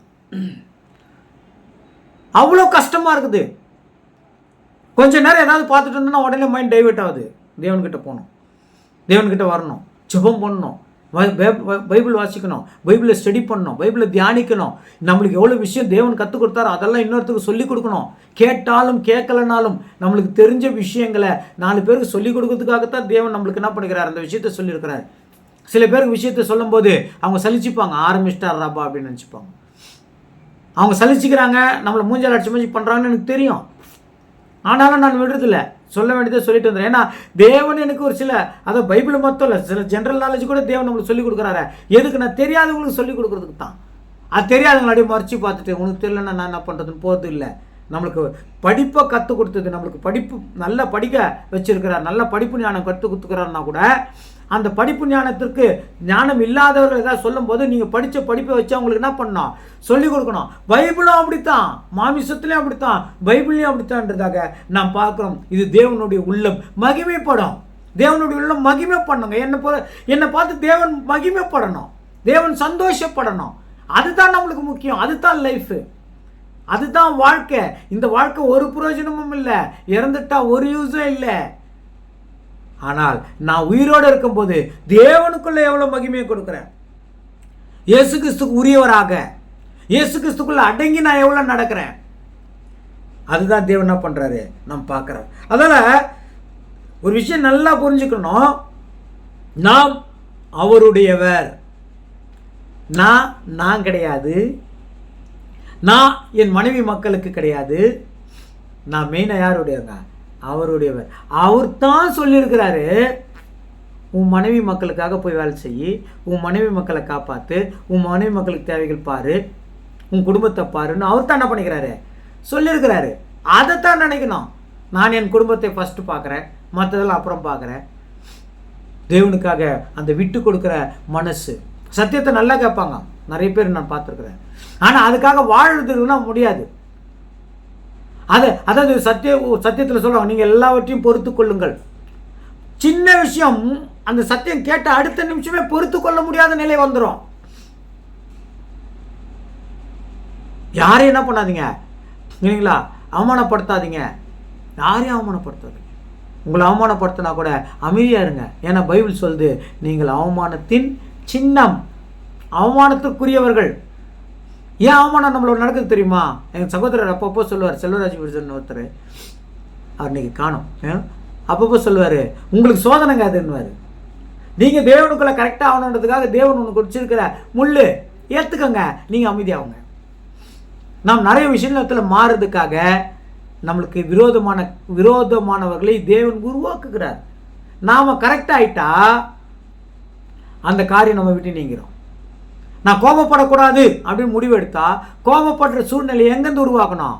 அவ்வளோ கஷ்டமாக இருக்குது. கொஞ்ச நேரம் ஏதாவது பார்த்துட்டு இருந்தோன்னா உடனே மைண்ட் டைவெர்ட் ஆகுது. தேவன்கிட்ட போகணும், தேவன்கிட்ட வரணும், ஜெபம் பண்ணணும், பைபிள் வாசிக்கணும், பைபிளை ஸ்டடி பண்ணணும், பைபிளை தியானிக்கணும். நம்மளுக்கு எவ்வளோ விஷயம் தேவன் கற்றுக் கொடுத்தாரோ அதெல்லாம் இன்னொருத்தருக்கு சொல்லிக் கொடுக்கணும். கேட்டாலும் கேட்கலனாலும் நம்மளுக்கு தெரிஞ்ச விஷயங்களை 4 பேருக்கு சொல்லிக் கொடுக்கறதுக்காகத்தான் தேவன் நம்மளுக்கு என்ன பண்ணுகிறார், அந்த விஷயத்த சொல்லியிருக்கிறார். சில பேருக்கு விஷயத்த சொல்லும்போது அவங்க சலிச்சுப்பாங்க, ஆரம்பிச்சிட்டார் ரப்பா அப்படின்னு நினச்சிப்பாங்க. அவங்க சலிச்சுக்கிறாங்க, நம்மளை மூஞ்சால் அடிச்சு மூஞ்சி பண்ணுறாங்கன்னு எனக்கு தெரியும். ஆனாலும் நான் விடுறதில்லை, சொல்ல வேண்டியதை சொல்லிட்டு வந்துடுறேன். ஏன்னா தேவன் எனக்கு ஒரு சில, அதை பைபிள் மட்டும் இல்லை, சில ஜென்ரல் நாலேஜ் கூட தேவன் நம்மளுக்கு சொல்லிக் கொடுக்குறாரு. எதுக்கு? நான் தெரியாதவங்களுக்கு சொல்லிக் கொடுக்குறதுக்கு தான். அது தெரியாதவங்களை அப்படியே மறைச்சி பார்த்துட்டு உனக்கு தெரியலன்னா நான் என்ன பண்ணுறதுன்னு போகிறது இல்லை. நம்மளுக்கு படிப்பை கற்றுக் கொடுத்தது, நம்மளுக்கு படிப்பு நல்லா படிக்க வச்சிருக்கிறார், நல்ல படிப்பு ஞானம் கற்றுக் கொடுத்துக்கிறாருன்னா கூட அந்த படிப்பு ஞானத்திற்கு ஞானம் இல்லாதவர்கள் ஏதாவது சொல்லும் போது நீங்கள் படித்த படிப்பை வச்சு அவங்களுக்கு என்ன பண்ணணும், சொல்லிக் கொடுக்கணும். பைபிளும் அப்படித்தான், மாமிசத்துலேயும் அப்படித்தான், பைபிள்லையும் அப்படித்தான்றதாக நாம் பார்க்குறோம். இது தேவனுடைய உள்ளம் மகிமைப்படும். தேவனுடைய உள்ளம் மகிமைப்படணுங்க. என்னை பார்த்து தேவன் மகிமைப்படணும், தேவன் சந்தோஷப்படணும். அதுதான் நம்மளுக்கு முக்கியம். அதுதான் லைஃபு, அதுதான் வாழ்க்கை. இந்த வாழ்க்கை ஒரு பிரயோஜனமும் இல்லை, இறந்துட்டா ஒரு யூஸும் இல்லை. ஆனால் நான் உயிரோடு இருக்கும்போது தேவனுக்குள்ள எவ்வளோ மகிமையை கொடுக்குறேன், இயேசு கிறிஸ்துக்கு உரியவராக, இயேசு கிறிஸ்துக்குள்ள அடங்கி நான் எவ்வளோ நடக்கிறேன். அதுதான் தேவன் என்ன பண்ணுறாரு நம்ம பார்க்குறோம். அதனால் ஒரு விஷயம் நல்லா புரிஞ்சுக்கணும், நாம் அவருடையவர். நான் கிடையாது, நான் என் மனைவி மக்களுக்கு கிடையாது. நான் மெயினாக யாருடையவங்க, அவருடையவர். அவர் தான் சொல்லியிருக்கிறாரு, உன் மனைவி மக்களுக்காக போய் வேலை செய், உன் மனைவி மக்களை காப்பாற்று, உன் மனைவி மக்களுக்கு தேவைகள் பாரு, உன் குடும்பத்தை பாருன்னு அவர் தான் என்ன பண்ணிக்கிறாரு, சொல்லியிருக்கிறாரு. அதைத்தான் நினைக்கணும். நான் என் குடும்பத்தை ஃபஸ்ட்டு பார்க்குறேன், மற்றதெல்லாம் அப்புறம் பார்க்குறேன். தேவனுக்காக அந்த விட்டு கொடுக்குற மனசு, சத்தியத்தை நல்லா கேட்பாங்க நிறைய பேர் நான் பார்த்துருக்குறேன். ஆனால் அதுக்காக வாழ்றதுன்னா முடியாது. அதாவது சத்தியத்தில் சொல்லுவாங்க, நீங்கள் எல்லாவற்றையும் பொறுத்து கொள்ளுங்கள். சின்ன விஷயம், அந்த சத்தியம் கேட்ட அடுத்த நிமிஷமே பொறுத்து கொள்ள முடியாத நிலை வந்துடும். யாரையும் என்ன பண்ணாதீங்க இல்லைங்களா, அவமானப்படுத்தாதீங்க, யாரையும் அவமானப்படுத்தாதீங்க. உங்களை அவமானப்படுத்தினா கூட அமைதியாக இருங்க. ஏன்னா பைபிள் சொல்லுது, நீங்கள் அவமானத்தின் சின்னம், அவமானத்துக்குரியவர்கள். ஏன் அவமானம் நம்மளோட நடக்குது தெரியுமா? எங்கள் சகோதரர் அப்பப்போ சொல்லுவார், செல்வராஜ் விருசன் ஒருத்தர், அவர் இன்னைக்கு காணும், அப்பப்போ சொல்லுவார், உங்களுக்கு சோதனைங்க அதுன்னுவார். நீங்கள் தேவனுக்குள்ளே கரெக்டாக ஆகணுன்றதுக்காக தேவன் ஒன்று குடிச்சிருக்கிற முள் ஏற்றுக்கங்க, நீங்கள் அமைதியாகுங்க. நாம் நிறைய விஷயத்தில் மாறுறதுக்காக நம்மளுக்கு விரோதமானவர்களை தேவன் உருவாக்குகிறார். நாம் கரெக்டாகிட்டா அந்த காரியம் நம்ம விட்டு நீங்கிறோம். நான் கோபப்படக்கூடாது அப்படின்னு முடிவு எடுத்தா கோபப்படுற சூழ்நிலை எங்கேருந்து உருவாக்கணும்,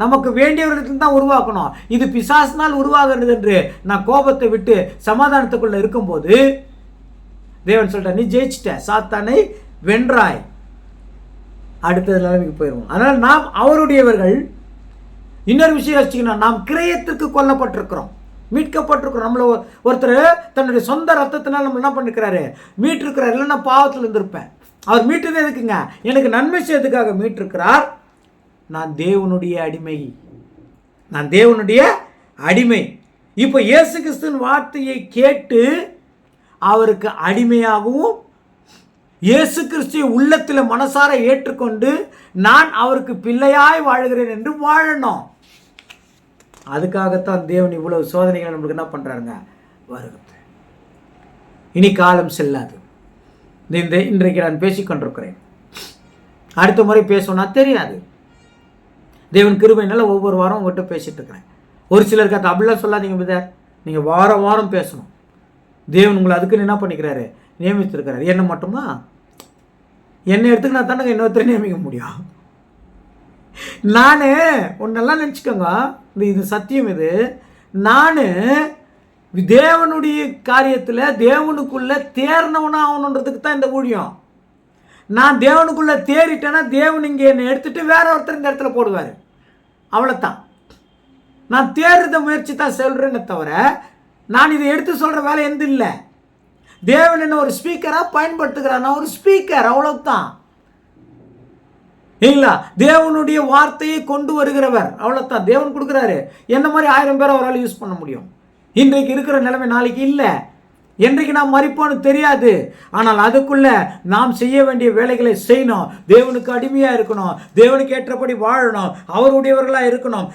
நமக்கு வேண்டியவர்களுக்கு தான் உருவாக்கணும். இது பிசாசினால் உருவாகிறது என்று நான் கோபத்தை விட்டு சமாதானத்துக்குள்ள இருக்கும்போது தேவன் சொல்லிட்டார், நீ ஜெயிச்சிட்ட, சாத்தானை வென்றாய், அடுத்த நிலைமைக்கு போயிடுவோம். அதனால் நாம் அவருடையவர்கள். இன்னொரு விஷயம் வச்சுக்கணும், நாம் கிரயத்திற்கு கொல்லப்பட்டிருக்கிறோம், மீட்கப்பட்டிருக்கிறோம். நம்மளை ஒருத்தர் தன்னுடைய சொந்த ரத்தத்தினால் நம்ம என்ன பண்ணிருக்கிறாரு, மீட்டிருக்கிறார். இல்லைன்னா பாவத்தில் இருந்திருப்பேன். அவர் மீட்டது எதுக்குங்க, எனக்கு நன்மை செய்யறதுக்காக மீட்டிருக்கிறார். நான் தேவனுடைய அடிமை, நான் தேவனுடைய அடிமை. இப்போ இயேசு கிறிஸ்துவின் வார்த்தையை கேட்டு அவருக்கு அடிமையாகவும் இயேசு கிறிஸ்துவை உள்ளத்தில் மனசார ஏற்றுக்கொண்டு நான் அவருக்கு பிள்ளையாய் வாழ்கிறேன் என்று வாழணும். அதுக்காகத்தான் தேவன் இவ்வளவு சோதனைகளை நம்மளுக்கு என்ன பண்ணுறாருங்க வருகிறது. இனி காலம் செல்லாது. இன்றைக்கு நான் பேசிக்கொண்டிருக்கிறேன், அடுத்த முறை பேசணும்னா தெரியாது. தேவன் கிருபையினால ஒவ்வொரு வாரம் உங்கள்கிட்ட பேசிட்டு இருக்கிறேன். ஒரு சிலருக்கு அது அப்படிலாம் சொல்லாதீங்க பிரதர், நீங்கள் வாரம் வாரம் பேசணும். தேவன் உங்களை அதுக்குன்னு என்ன பண்ணிக்கிறாரு, நியமித்திருக்கிறார். என்ன மட்டுமா? என்னை எடுத்துக்கினா தானே இன்னொருத்தரை நியமிக்க முடியும். நான் ஒன்னெல்லாம் நினச்சிக்கோங்க, இது சத்தியம். இது நான் தேவனுடைய காரியத்தில் தேவனுக்குள்ளே தேர்னவனாக ஆகணுன்றதுக்கு தான் இந்த ஊழியம். நான் தேவனுக்குள்ளே தேறிட்டேன்னா தேவன் இங்கே என்னை எடுத்துகிட்டு வேற ஒருத்தர் இந்த இடத்துல போடுவார். அவ்வளோத்தான். நான் தேர்றத முயற்சி தான் சொல்கிறேன்னு தவிர நான் இதை எடுத்து சொல்கிற வேலை எந்த இல்லை. தேவன் என்ன ஒரு ஸ்பீக்கராக பயன்படுத்துகிறார். நான் ஒரு ஸ்பீக்கர், அவ்வளோதான். இல்லைங்களா? தேவனுடைய வார்த்தையை கொண்டு வருகிறவர், அவ்வளோதான். தேவன் கொடுக்குறாரு. என்ன மாதிரி 1000 பேரை அவரால் யூஸ் பண்ண முடியும். இன்றைக்கு இருக்கிற நிலைமை நாளைக்கு இல்லை. என்றைக்கு நாம் மறிப்போன்னு தெரியாது. ஆனால் அதுக்குள்ள நாம் செய்ய வேண்டிய வேலைகளை செய்யணும். தேவனுக்கு அடிமையாக இருக்கணும். தேவனுக்கு ஏற்றபடி வாழணும். அவருடையவர்களாக இருக்கணும்.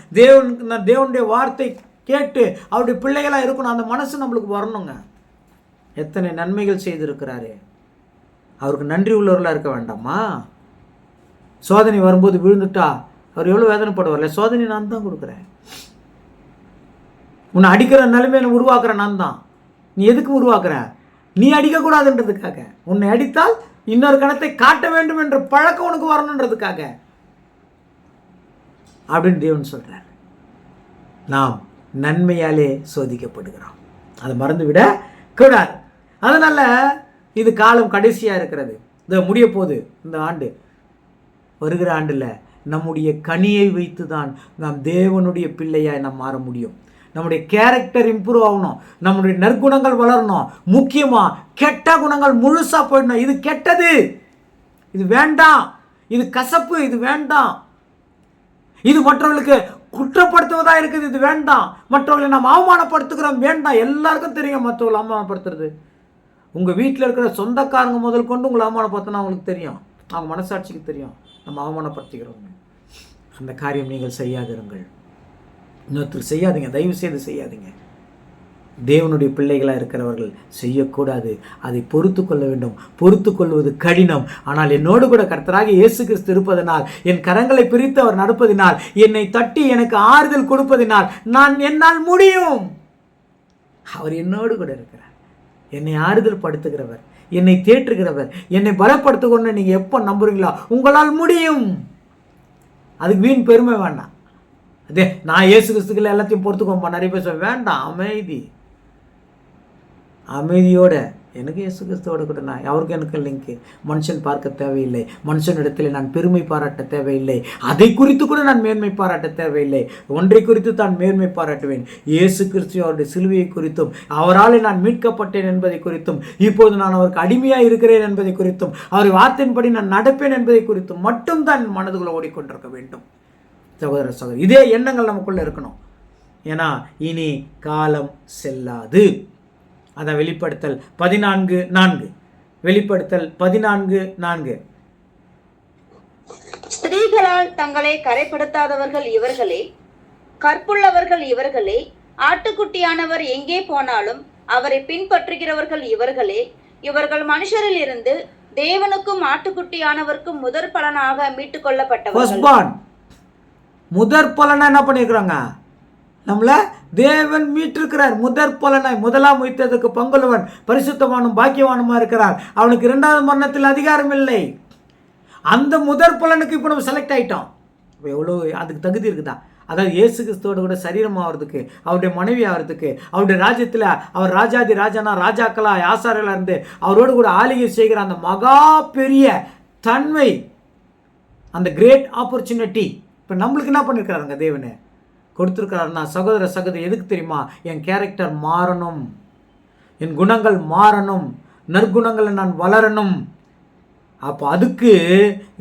தேவனுடைய வார்த்தை கேட்டு அவருடைய பிள்ளைகளாக இருக்கணும். அந்த மனசு நம்மளுக்கு வரணுங்க. எத்தனை நன்மைகள் செய்திருக்கிறாரு. அவருக்கு நன்றி உள்ளவர்களாக இருக்க வேண்டாமா? சோதனை வரும்போது விழுந்துட்டா அவர் எவ்வளோ வேதனைப்படுவார்ல. சோதனை நான் தான் கொடுக்குறேன். உன்னை அடிக்கிற நிலைமையை உருவாக்குற நான் தான். நீ எதுக்கு உருவாக்குற? நீ அடிக்கக்கூடாதுன்றதுக்காக. உன்னை அடித்தால் இன்னொரு கணத்தை காட்ட வேண்டும் என்ற பழக்கம் உனக்கு வரணுன்றதுக்காக அப்படின்னு தேவன் சொல்றார். நாம் நன்மையாலே சோதிக்கப்படுகிறோம். அதை மறந்து விட கூடாது. அதனால இது காலம் கடைசியாக இருக்கிறது. இதை முடிய போகுது. இந்த ஆண்டு, வருகிற ஆண்டில் நம்முடைய கனியை வைத்து தான் நாம் தேவனுடைய பிள்ளையாய் நாம் மாற முடியும். நம்முடைய கேரக்டர் இம்ப்ரூவ் ஆகணும். நம்முடைய நற்குணங்கள் வளரணும். முக்கியமாக கெட்ட குணங்கள் முழுசாக போயிடணும். இது கெட்டது, இது வேண்டாம், இது கசப்பு, இது வேண்டாம், இது மற்றவர்களுக்கு குற்றப்படுத்துவதாக இருக்குது, இது வேண்டாம், மற்றவர்களை நாம் அவமானப்படுத்துகிறோம், வேண்டாம். எல்லாருக்கும் தெரியும் மற்றவர்களை அவமானப்படுத்துறது. உங்கள் வீட்டில் இருக்கிற சொந்தக்காரங்க முதல் கொண்டு உங்களை அவமானப்படுத்தினா அவங்களுக்கு தெரியும். அவங்க மனசாட்சிக்கு தெரியும் நம்ம அவமானப்படுத்திக்கிறோம். அந்த காரியம் நீங்கள் செய்யாதிருங்கள். இன்னொருத்தர் செய்யாதீங்க, தயவு செய்து செய்யாதீங்க. தேவனுடைய பிள்ளைகளாக இருக்கிறவர்கள் செய்யக்கூடாது. அதை பொறுத்து கொள்ள வேண்டும். பொறுத்து கொள்வது கடினம். ஆனால் என்னோடு கூட கர்த்தராகிய இயேசு கிறிஸ்து இருப்பதனால், என் கரங்களை பிரித்து அவர் நடப்பதினால், என்னை தட்டி எனக்கு ஆறுதல் கொடுப்பதினால் என்னால் முடியும். அவர் என்னோடு கூட இருக்கிறார். என்னை ஆறுதல் படுத்துகிறவர், என்னை தேற்றுகிறவர், என்னை பலப்படுத்துகிறன்னு நீங்கள் எப்போ நம்புறீங்களோ உங்களால் முடியும். அதுக்கு வீண் பெருமை வேண்டாம். அதே நான் இயேசு கிறிஸ்துக்கள் எல்லாத்தையும் பொறுத்துக்கோம்பா நிறைய பேச வேண்டாம். அமைதியோட எனக்கு இயேசு கிறிஸ்துவோட கூட நான் அவருக்கு எனக்கு லிங்க்கு. மனுஷன் பார்க்க தேவையில்லை. மனுஷனிடத்தில் நான் பெருமை பாராட்ட தேவையில்லை. அதை குறித்து கூட நான் மேன்மை பாராட்ட தேவையில்லை. ஒன்றை குறித்து தான் மேன்மை பாராட்டுவேன். இயேசு கிறிஸ்து அவருடைய சிலுவையை குறித்தும், அவரால் நான் மீட்கப்பட்டேன் என்பதை குறித்தும், இப்போது நான் அவருக்கு அடிமையாக இருக்கிறேன் என்பதை குறித்தும், அவர் வார்த்தையின்படி நான் நடப்பேன் என்பதை குறித்தும் மட்டும் தான் மனதுக்குள்ள ஓடிக்கொண்டிருக்க வேண்டும். சகோதர சகோதரி, இதே எண்ணங்கள் நமக்குள்ள இருக்கணும். ஏன்னா இனி காலம் செல்லாது. அதான் வெளிப்படுத்தல் 14:4. வெளிப்படுத்தல் 14:4. ஸ்திரீகளால் தங்களை கரைப்படுத்தாதவர்கள் இவர்களே, கற்புள்ளவர்கள் இவர்களே, ஆட்டுக்குட்டியானவர் எங்கே போனாலும் அவரை பின்பற்றுகிறவர்கள் இவர்களே. இவர்கள் மனுஷரில் இருந்து தேவனுக்கும் ஆட்டுக்குட்டியானவருக்கும் முதற் பலனாக மீட்டுக் கொள்ளப்பட்டவர்கள். முதற் பலனா என்ன பண்ணிருக்கிறாங்க? நம்மள தேவன் மீட்டிருக்கிறார். முதற் பலனாய், முதலாம் உயிர்த்ததுக்கு பங்குள்ளவன் பரிசுத்தவானும் பாக்கியவானுமா இருக்கிறார். அவனுக்கு 2வது மரணத்தில் அதிகாரம் இல்லை. அந்த முதற் பலனுக்கு இப்போ நம்ம செலக்ட் ஆகிட்டோம். இப்போ எவ்வளோ அதுக்கு தகுதி இருக்குதா? அதாவது இயேசு கிறிஸ்துவோட கூட சரீரம் ஆகிறதுக்கு, அவருடைய மனைவி ஆகிறதுக்கு, அவருடைய ராஜ்யத்தில் அவர் ராஜாதி ராஜானா ராஜாக்களா ஆசாரியர்களாக இருந்து அவரோடு கூட ஆளுகை செய்கிற அந்த மகா பெரிய தன்மை, அந்த கிரேட் ஆப்பர்ச்சுனிட்டி இப்போ நம்மளுக்கு என்ன பண்ணியிருக்கிறாருங்க? தேவனை கொடுத்துருக்கிறாருன்னா சகோதர சகோதரி எதுக்கு தெரியுமா? என் கேரக்டர் மாறணும், என் குணங்கள் மாறணும், நற்குணங்களை நான் வளரணும். அப்போ அதுக்கு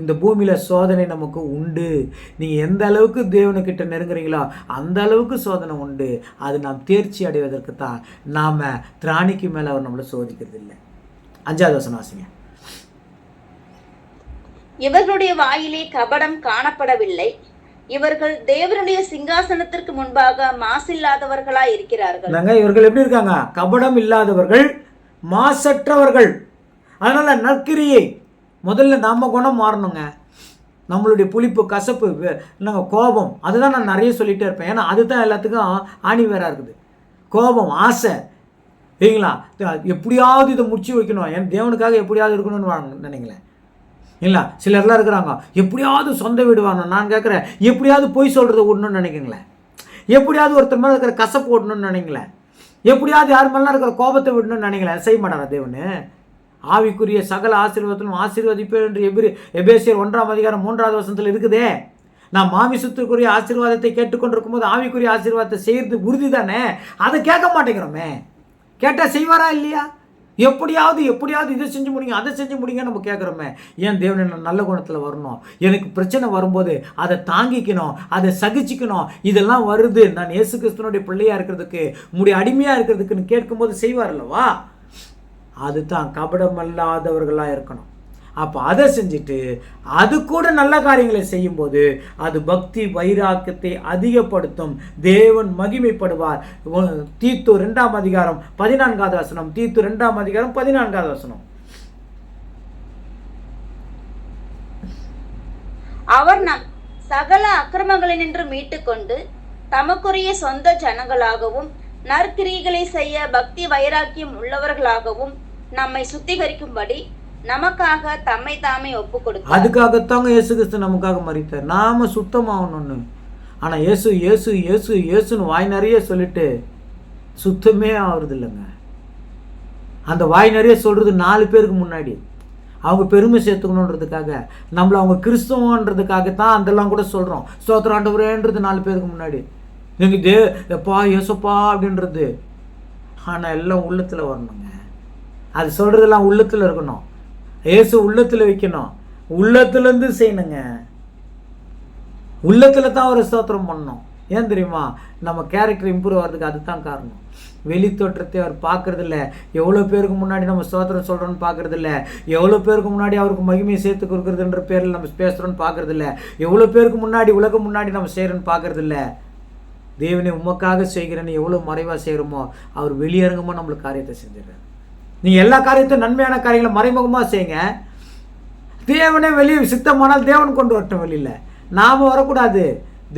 இந்த பூமியில் சோதனை நமக்கு உண்டு. நீங்கள் எந்த அளவுக்கு தேவனுக்கிட்ட நெருங்குறீங்களோ அந்த அளவுக்கு சோதனை உண்டு. அது நாம் தேர்ச்சி அடைவதற்கு தான். நாம் திராணிக்கு மேலே அவர் நம்மளை சோதிக்கிறது இல்லை. 5வது வசனம் வாசிங்க. இவர்களுடைய வாயிலே கபடம் காணப்படவில்லை. இவர்கள் தேவனுடைய சிங்காசனத்திற்கு முன்பாக மாசில்லாதவர்களாய் இருக்கிறார்கள். இவர்கள் எப்படி இருக்காங்க? கபடம் இல்லாதவர்கள், மாசற்றவர்கள். அதனால நற்கிரியை முதல்ல நம்ம குணம் மாறணுங்க. நம்மளுடைய புளிப்பு, கசப்பு, கோபம், அதுதான் நான் நிறைய சொல்லிகிட்டே இருப்பேன். ஏன்னா அதுதான் எல்லாத்துக்கும் ஆணி வேற இருக்குது. கோபம், ஆசை, இல்லைங்களா? எப்படியாவது இதை முடிச்சு வைக்கணும், என் தேவனுக்காக எப்படியாவது இருக்கணும்னு நினைங்களேன். இல்லை சிலர்லாம் இருக்கிறாங்க, எப்படியாவது சொந்த வீடு வாங்கணும். நான் கேட்குறேன், எப்படியாவது பொய் சொல்கிறத விடணும்னு நினைக்கிறீங்களேன்? எப்படியாவது ஒருத்தர் மேலே இருக்கிற கசப்பு விடணும்னு நினைங்களேன்? எப்படியாவது யார் மேலாம் இருக்கிற கோபத்தை விடணும்னு நினைங்களேன்? செய்ய மாட்டாரா தேவனு? ஆவிக்குரிய சகல ஆசீர்வாதத்திலும் ஆசீர்வதிப்பேன் என்று எபேசியர் 1:3 இருக்குதே. நான் மாமிசத்திற்குரிய ஆசீர்வாதத்தை கேட்டுக்கொண்டிருக்கும் போது ஆவிக்குரிய ஆசீர்வாதத்தை செய்கிறது உறுதி தானே. அதை கேட்க மாட்டேங்கிறோமே. கேட்டால் செய்வாரா இல்லையா? எப்படியாவது இதை செஞ்சு முடிங்க, அதை செஞ்சு முடிங்க நம்ம கேட்குறோமே. ஏன் தேவன் என்ன நல்ல குணத்தில் வரணும், எனக்கு பிரச்சனை வரும்போது அதை தாங்கிக்கணும், அதை சகிச்சிக்கணும். இதெல்லாம் வருது, நான் இயேசு கிறிஸ்துவனுடைய பிள்ளையாக இருக்கிறதுக்கு, உங்களுடைய அடிமையாக இருக்கிறதுக்குன்னு கேட்கும்போது செய்வார் அல்லவா? அதுதான் கபடமல்லாதவர்களாக இருக்கணும். அப்போ அதை செஞ்சுட்டு அது கூட நல்ல காரியங்களை செய்யும்போது அது பக்தி வைராக்கியத்தை அதிகப்படுத்தும். தேவன் மகிமைப்படுவார். தீத்து 2:14 தீத்து 2:14 அவர் நம் சகல அக்கிரமங்களினின்று மீட்டுக்கொண்டு தமக்குரிய சொந்த ஜனங்களாகவும் நற்கிரிகளை செய்ய பக்தி வைராக்கியம் உள்ளவர்களாகவும் நம்மை சுத்திகரிக்கும்படி நமக்காக தம்மை தாமே ஒப்பு கொடுத்தார். அதுக்காகத்தாங்க இயேசு கிறிஸ்து நமக்காக மரித்தார், நாம சுத்தமாகணும்னு. ஆனால் இயேசு இயேசு இயேசு இயேசுன்னு வாய் நிறைய சொல்லிட்டு சுத்தமே ஆகுறது இல்லைங்க. அந்த வாய் நிறைய சொல்கிறது 4 பேருக்கு முன்னாடி அவங்க பெருமை சேர்த்துக்கணுன்றதுக்காக, நம்மளை அவங்க கிறிஸ்தவன்றதுக்காகத்தான் அதெல்லாம் கூட சொல்கிறோம். ஸ்தோத்திரம் ஆண்டவரேன்றது 4 பேருக்கு முன்னாடி. நீங்கள் எப்பா ஏசப்பா அப்படின்றது. ஆனால் எல்லாம் உள்ளத்தில் வரணுங்க. அது சொல்கிறதெல்லாம் உள்ளத்தில் இருக்கணும். ஏசு உள்ளத்தில் வைக்கணும், உள்ளத்துலேருந்து செய்யணுங்க. உள்ளத்தில் தான் ஒரு ஸ்தோத்திரம் பண்ணணும். ஏன் தெரியுமா? நம்ம கேரக்டர் இம்ப்ரூவ் ஆகிறதுக்கு அதுதான் காரணம். வெளி தோற்றத்தை அவர் பார்க்குறதில்ல. எவ்வளோ பேருக்கு முன்னாடி நம்ம ஸ்தோத்திரம் சொல்கிறோன்னு பார்க்குறதில்ல. எவ்வளோ பேருக்கு முன்னாடி அவருக்கு மகிமையை சேர்த்து கொடுக்குறதுன்ற பேரில் நம்ம பேசுகிறோன்னு பார்க்குறதில்ல. எவ்வளோ பேருக்கு முன்னாடி உலகம் முன்னாடி நம்ம செய்கிறோன்னு பார்க்குறதில்ல. தேவனை உமக்காக செய்கிறேன்னு எவ்வளோ மறைவாக செய்கிறோமோ அவர் வெளியரங்கமாக நம்மளுக்கு காரியத்தை செஞ்சிடறாரு. நீங்கள் எல்லா காரியத்தையும் நன்மையான காரியங்களை மறைமுகமாக செய்யுங்க. தேவனே வெளியே சித்தமானால் தேவன் கொண்டு வரட்டும். வெளியில் நாம் வரக்கூடாது,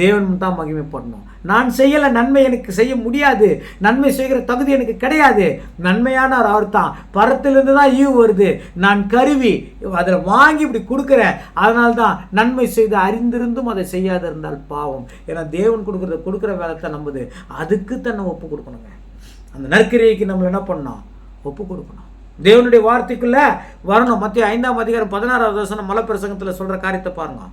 தேவன் தான் மகிமைப்படணும். நான் செய்யலை, நன்மை எனக்கு செய்ய முடியாது, நன்மை செய்கிற தகுதி எனக்கு கிடையாது. நன்மையானவர் அவர் தான். பரத்திலிருந்து தான் ஈவு வருது. நான் கருவி அதில் வாங்கி இப்படி கொடுக்குறேன். அதனால தான் நன்மை செய்து அறிந்திருந்தும் அதை செய்யாது இருந்தால் பாவம். ஏன்னா தேவன் கொடுக்குற வேலைத்தை நம்புது. அதுக்கு தன்னை ஒப்பு கொடுக்கணுங்க. அந்த நற்கிரியைக்கு நம்ம என்ன பண்ணோம்? ஒப்பு கொடுக்கணும். தேவனுடைய வார்த்தைக்குள்ள வரணும். மத்திய 5:16 மலை பிரசங்கத்தில் சொல்ற காரியத்தை பாருங்க.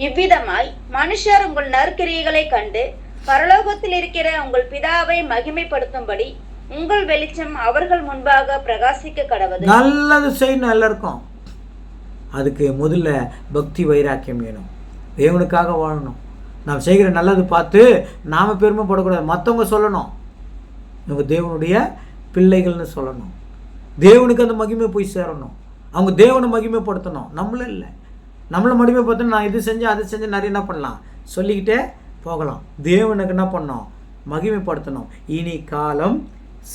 இவ்விதமாய் மனுஷர் உங்கள் நற்கிரியைகளை கண்டு பரலோகத்தில் இருக்கிற உங்கள் பிதாவை மகிமைப்படுத்தும்படி உங்கள் வெளிச்சம் அவர்கள் முன்பாக பிரகாசிக்க கடவது. நல்லது செய்யணும் எல்லாருக்கும். அதுக்கு முதல்ல பக்தி வைராக்கியம் வேணும். தேவனுக்காக வாழணும். நாம் செய்கிற நல்லது பார்த்து நாம் பெருமைப்படக்கூடாது. மற்றவங்க சொல்லணும் இவங்க தேவனுடைய பிள்ளைகள்னு சொல்லணும். தேவனுக்கு அந்த மகிமை போய் சேரணும். அவங்க தேவனை மகிமைப்படுத்தணும். நம்மளும் இல்லை, நம்மளை மகிமைப்படுத்தணும். நான் இது செஞ்சேன் அதை செஞ்சேன் நிறைய என்ன பண்ணலாம் சொல்லிக்கிட்டே போகலாம். தேவனுக்கு என்ன பண்ணோம்? மகிமைப்படுத்தணும். இனி காலம்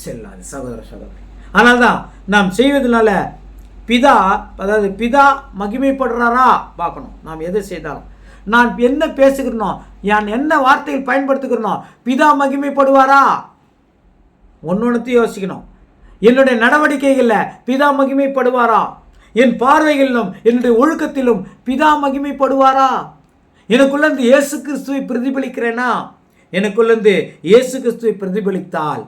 செல்லாது சகோதர சகோதரி. ஆனால் தான் நாம் செய்வதனால பிதா மகிமைப்படுறாரா பார்க்கணும். நாம் எதை செய்தாலும், நான் என்ன பேசுகிறனோ, நான் என்ன வார்த்தைகள் பயன்படுத்துகிறனோ, பிதா மகிமைப்படுவாரா? ஒன்னொன்னுத்தையும் யோசிக்கணும். என்னுடைய நடவடிக்கைகளில் பிதா மகிமைப்படுவாரா? என் பார்வைகளிலும் என்னுடைய ஒழுக்கத்திலும் பிதா மகிமைப்படுவாரா? எனக்குள்ளேருந்து இயேசு கிறிஸ்துவை பிரதிபலிக்கிறேனா? எனக்குள்ளேருந்து இயேசு கிறிஸ்துவை பிரதிபலித்தால்,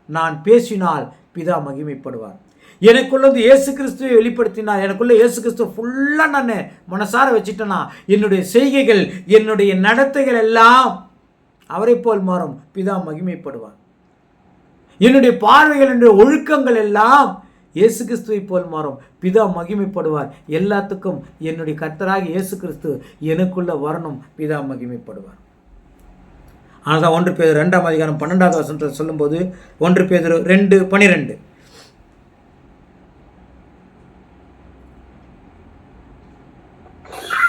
நான் பேசினால் பிதா மகிமைப்படுவார். எனக்குள்ளேருந்து இயேசு கிறிஸ்துவை வெளிப்படுத்தினால், எனக்குள்ள இயேசு கிறிஸ்துவ ஃபுல்லாக நான் மனசார வச்சுட்டேன்னா, என்னுடைய செய்கைகள் என்னுடைய நடத்தைகள் எல்லாம் அவரை போல் மாறும், பிதா மகிமைப்படுவார். என்னுடைய பார்வைகள் என்னுடைய ஒழுக்கங்கள் எல்லாம் இயேசு கிறிஸ்துவை போல் மாறும், பிதா மகிமைப்படுவார். எல்லாத்துக்கும் என்னுடைய கர்த்தராக இயேசு கிறிஸ்து எனக்குள்ள வரணும், பிதா மகிமைப்படுவார். ஆனால் தான் 1 பேதுரு 2:12 சொல்லும்போது 1 பேதுரு 2:12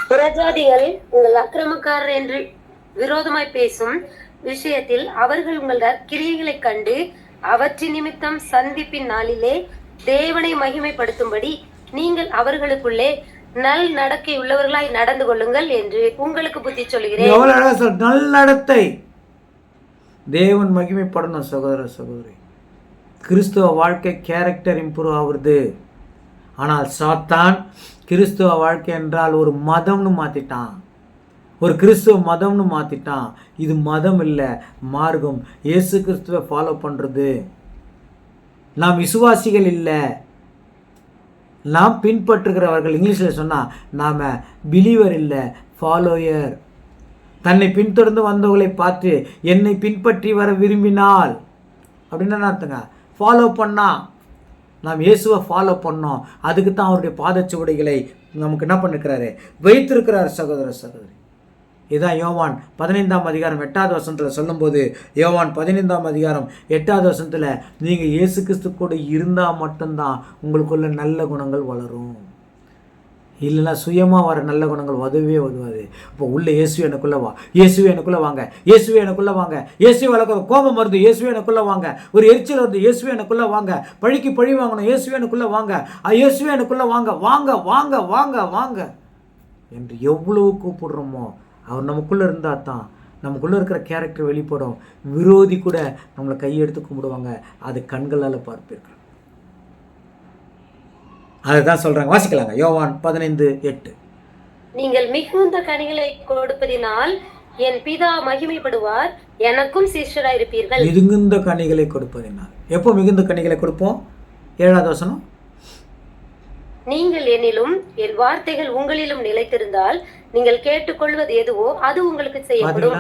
புறஜாதிகள் உங்கள் அக்கிரமக்காரர் என்று விரோதமாய் பேசும் விஷயத்தில் அவர்கள் உங்கள் கிரியைகளை கண்டு அவற்றின் நிமித்தம் சந்திப்பின் நாளிலே தேவனை மகிமைப்படுத்தும்படி நீங்கள் அவர்களுக்குள்ளே நல் நடக்கை உள்ளவர்களாய் நடந்து கொள்ளுங்கள் என்று உங்களுக்கு புத்தி சொல்கிறேன். நல் நடத்தை. தேவன் மகிமைப்படணும். சகோதர சகோதரி, கிறிஸ்துவ வாழ்க்கை கேரக்டர் இம்ப்ரூவ் ஆகுறது. ஆனால் சாத்தான் கிறிஸ்துவ வாழ்க்கை என்றால் ஒரு மதம்னு மாற்றிட்டான், ஒரு கிறிஸ்துவ மதம்னு மாற்றிட்டான். இது மதம் இல்லை, மார்க்கம். இயேசு கிறிஸ்துவை ஃபாலோ பண்ணுறது. நாம் விசுவாசிகள் இல்லை, நாம் பின்பற்றுகிறவர்கள். இங்கிலீஷில் சொன்னால் நாம் பிலீவர் இல்லை, ஃபாலோயர். தன்னை பின்தொடர்ந்து வந்தவர்களை பார்த்து என்னை பின்பற்றி வர விரும்பினால் அப்படின்னு என்ன அர்த்தங்க? ஃபாலோ பண்ணா. நாம் இயேசுவை ஃபாலோ பண்ணோம். அதுக்கு தான் அவருடைய பாதச்சுவடைகளை நமக்கு என்ன பண்ணிருக்கிறாரு? வைத்திருக்கிறார். சகோதர சகோதரி, இதுதான் யோவான் 15ஆம் அதிகாரம் 8வது வசனத்தில் சொல்லும்போது, யோவான் 15ஆம் அதிகாரம் 8வது வசனத்தில் நீங்கள் இயேசு கிறிஸ்து கூட இருந்தால் மட்டும்தான் உங்களுக்குள்ள நல்ல குணங்கள் வளரும். இல்லைன்னா சுயமாக வர நல்ல குணங்கள் உதவே உதவாது. இப்போ உள்ள இயேசுவே எனக்குள்ளே வா, இயேசுவே எனக்குள்ளே வாங்க, இயேசுவே எனக்குள்ளே வாங்க, இயேசுவே வளர்க்க கோபம் வருது, இயேசுவே எனக்குள்ளே வாங்க, ஒரு எரிச்சல் வருது, இயேசுவே எனக்குள்ளே வாங்க, பழிக்கு பழி வாங்கணும், இயேசுவே எனக்குள்ளே வாங்க, இயேசுவே எனக்குள்ளே வாங்க, வாங்க வாங்க வாங்க வாங்க என்று எவ்வளவு கூப்பிடுறோமோ அவர் நமக்குள்ளே இருந்தால் தான் நமக்குள்ளே இருக்கிற கேரக்டர் வெளிப்படும். விரோதி கூட நம்மளை கையெடுத்து கும்பிடுவாங்க, அது கண்களால் பார்ப்பீர்கள். அதுதான் சொல்கிறாங்க. வாசிக்கலாங்க. யோவான் 15:8. நீங்கள் மிகுந்த கனிகளை கொடுப்பதினால் என் பிதா மகிமைப்படுவார், எனக்கும் சிஷ்யராய் இருப்பீர்கள். மிகுந்த கனிகளை கொடுப்பதினால். எப்போ மிகுந்த கனிகளை கொடுப்போம்? 7வது வசனம். நீங்கள் என்னிலும் என் வார்த்தைகள் உங்களிலும் நிலைத்திருந்தால் நீங்கள் கேட்டுக்கொள்வது எதுவோ அது உங்களுக்கு செய்யப்படும்.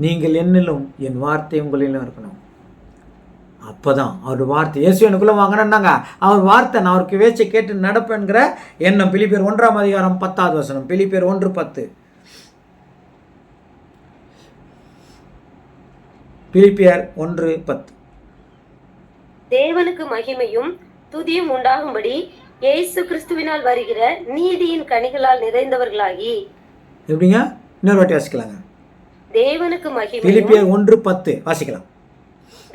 நீங்கள் என்னிலும் என் வார்த்தை உங்களிலும் இருக்கணும். அப்போதான் அவர் வார்த்தை இயேசு எனக்குள்ளே வாங்கினாங்க. அவர் வார்த்தை நான் அவருக்கு வேச்சை கேட்டு நடப்பேன்கிற எண்ணம். பிலிப்பியர் 1ஆம் அதிகாரம் 10வது வசனம். பிலிப்பியர் 1:10. பிலிப்பியர் 1:10. தேவனுக்கு மகிமையும் துதியும் உண்டாகும்படி இயேசு கிறிஸ்துவினால் வருகிற நீதியின் கனிகளால் நிறைந்தவர்களாகி. எப்படிங்க? இன்னொரு வாட்டி வாசிக்கலாங்க. தேவனுக்கு மகிமையும். பிலிப்பியர் 1:10 வாசிக்கலாம்.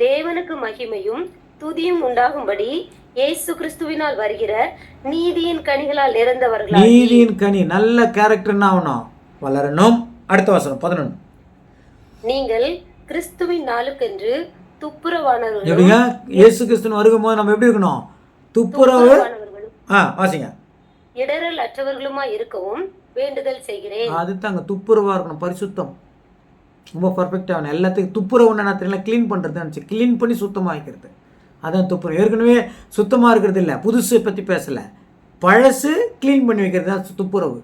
தேவனுக்கு மகிமையும் துதியும் உண்டாகும்படி இயேசு கிறிஸ்துவினால் வருகிற நீதியின் கனிகளால் நிறைந்தவர்களாகி. நீதியின் கனி, நல்ல கேரக்டர் என்ன ஆகணும்? வளரணும். அடுத்த வசனம் 11. நீங்கள் கிறிஸ்துவின் நாளுக்கென்று துப்புரவானவர்களும். எப்படிங்க? இயேசு கிறிஸ்துவின் வருகும் போது நம்ம எப்படி இருக்கணும்? துப்புரவு. வாசிங்க. இடரல் அற்றவர்களுமா இருக்கவும் வேண்டுதல் செய்கிறேன். அதுதாங்க துப்புரவா இருக்கணும், பரிசுத்தம். ரொம்ப பர்ஃபெக்டாக ஆகணும். எல்லாத்துக்கும் துப்புரவுன்னு என்ன தெரியல, க்ளீன் பண்ணுறது நினச்சி க்ளீன் பண்ணி சுத்தமாக வைக்கிறது. அதான் துப்புரவு. ஏற்கனவே சுத்தமாக இருக்கிறது இல்லை, புதுசு பற்றி பேசலை, பழசு க்ளீன் பண்ணி வைக்கிறது தான் துப்புரவு.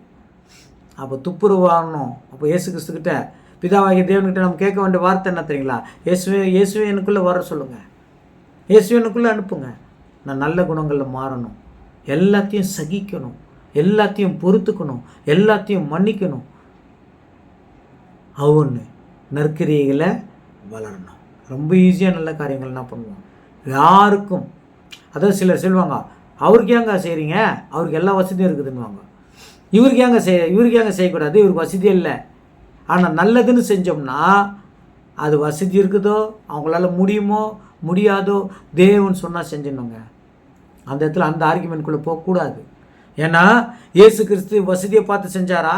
அப்போ துப்புரவு ஆகணும். அப்போ இயேசு கிறிஸ்துக்கிட்ட, பிதாவாகிய தேவன்கிட்ட நம்ம கேட்க வேண்டிய வார்த்தை என்ன தெரியுங்களா? இயேசுவே எனக்குள்ளே வர சொல்லுங்கள், இயேசுவே எனக்குள்ளே அனுப்புங்க. நான் நல்ல குணங்களில் மாறணும், எல்லாத்தையும் சகிக்கணும், எல்லாத்தையும் பொறுத்துக்கணும், எல்லாத்தையும் மன்னிக்கணும். அவன்னு நற்கிரியைகளை வளரணும். ரொம்ப ஈஸியாக நல்ல காரியங்கள் என்ன பண்ணுவோம் யாருக்கும். அதாவது சிலர் சொல்லுவாங்க, அவருக்கு ஏங்க செய்கிறீங்க, அவருக்கு எல்லா வசதியும் இருக்குதுன்னுவாங்க. இவருக்கு ஏங்க செய்யக்கூடாது, இவருக்கு வசதி இல்லை. ஆனால் நல்லதுன்னு செஞ்சோம்னா அது வசதி இருக்குதோ, அவங்களால முடியுமோ முடியாதோ, தேவன் சொன்னால் செஞ்சிடணுங்க. அந்த இடத்துல அந்த ஆர்குமெண்ட்குள்ளே போகக்கூடாது. ஏன்னா இயேசு கிறிஸ்து வசதியை பார்த்து செஞ்சாரா?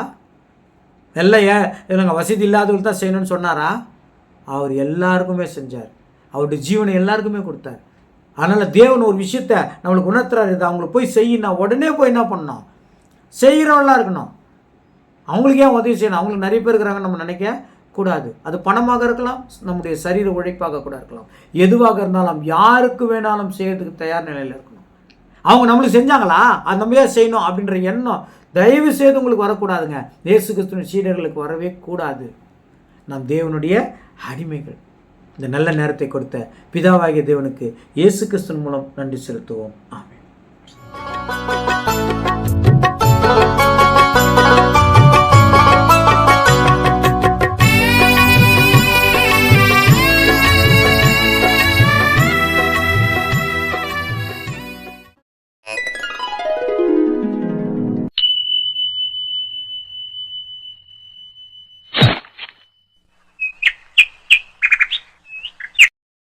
எல்லாம் இல்லைங்க வசதி இல்லாதவர்கள் தான் செய்யணும்னு சொன்னாரா? அவர் எல்லாருக்குமே செஞ்சார். அவருடைய ஜீவனை எல்லாருக்குமே கொடுத்தார். அதனால் தேவன் ஒரு விஷயத்த நம்மளுக்கு உணர்த்துறாரு, இதை அவங்களுக்கு போய் செய்யணும். உடனே போய் என்ன பண்ணணும்? செய்கிறவங்களாம் இருக்கணும். அவங்களுக்கு ஏன் உதவி செய்யணும்? அவங்களுக்கு நிறைய பேர் இருக்கிறாங்கன்னு நம்ம நினைக்க கூடாது. அது பணமாக இருக்கலாம், நம்முடைய சரீர உழைப்பாக கூட இருக்கலாம். எதுவாக இருந்தாலும் யாருக்கு வேணாலும் செய்யறதுக்கு தயார் நிலையில் இருக்கணும். அவங்க நம்மளுக்கு செஞ்சாங்களா, அது நம்ம ஏன் செய்யணும் அப்படின்ற எண்ணம் தயவு செய்து உங்களுக்கு வரக்கூடாதுங்க. இயேசு கிறிஸ்துவின் சீடர்களுக்கு வரவே கூடாது. நாம் தேவனுடைய அடிமைகள். இந்த நல்ல நேரத்தை கொடுத்த பிதாவாகிய தேவனுக்கு இயேசு கிறிஸ்துவின் மூலம் நன்றி செலுத்துவோம்.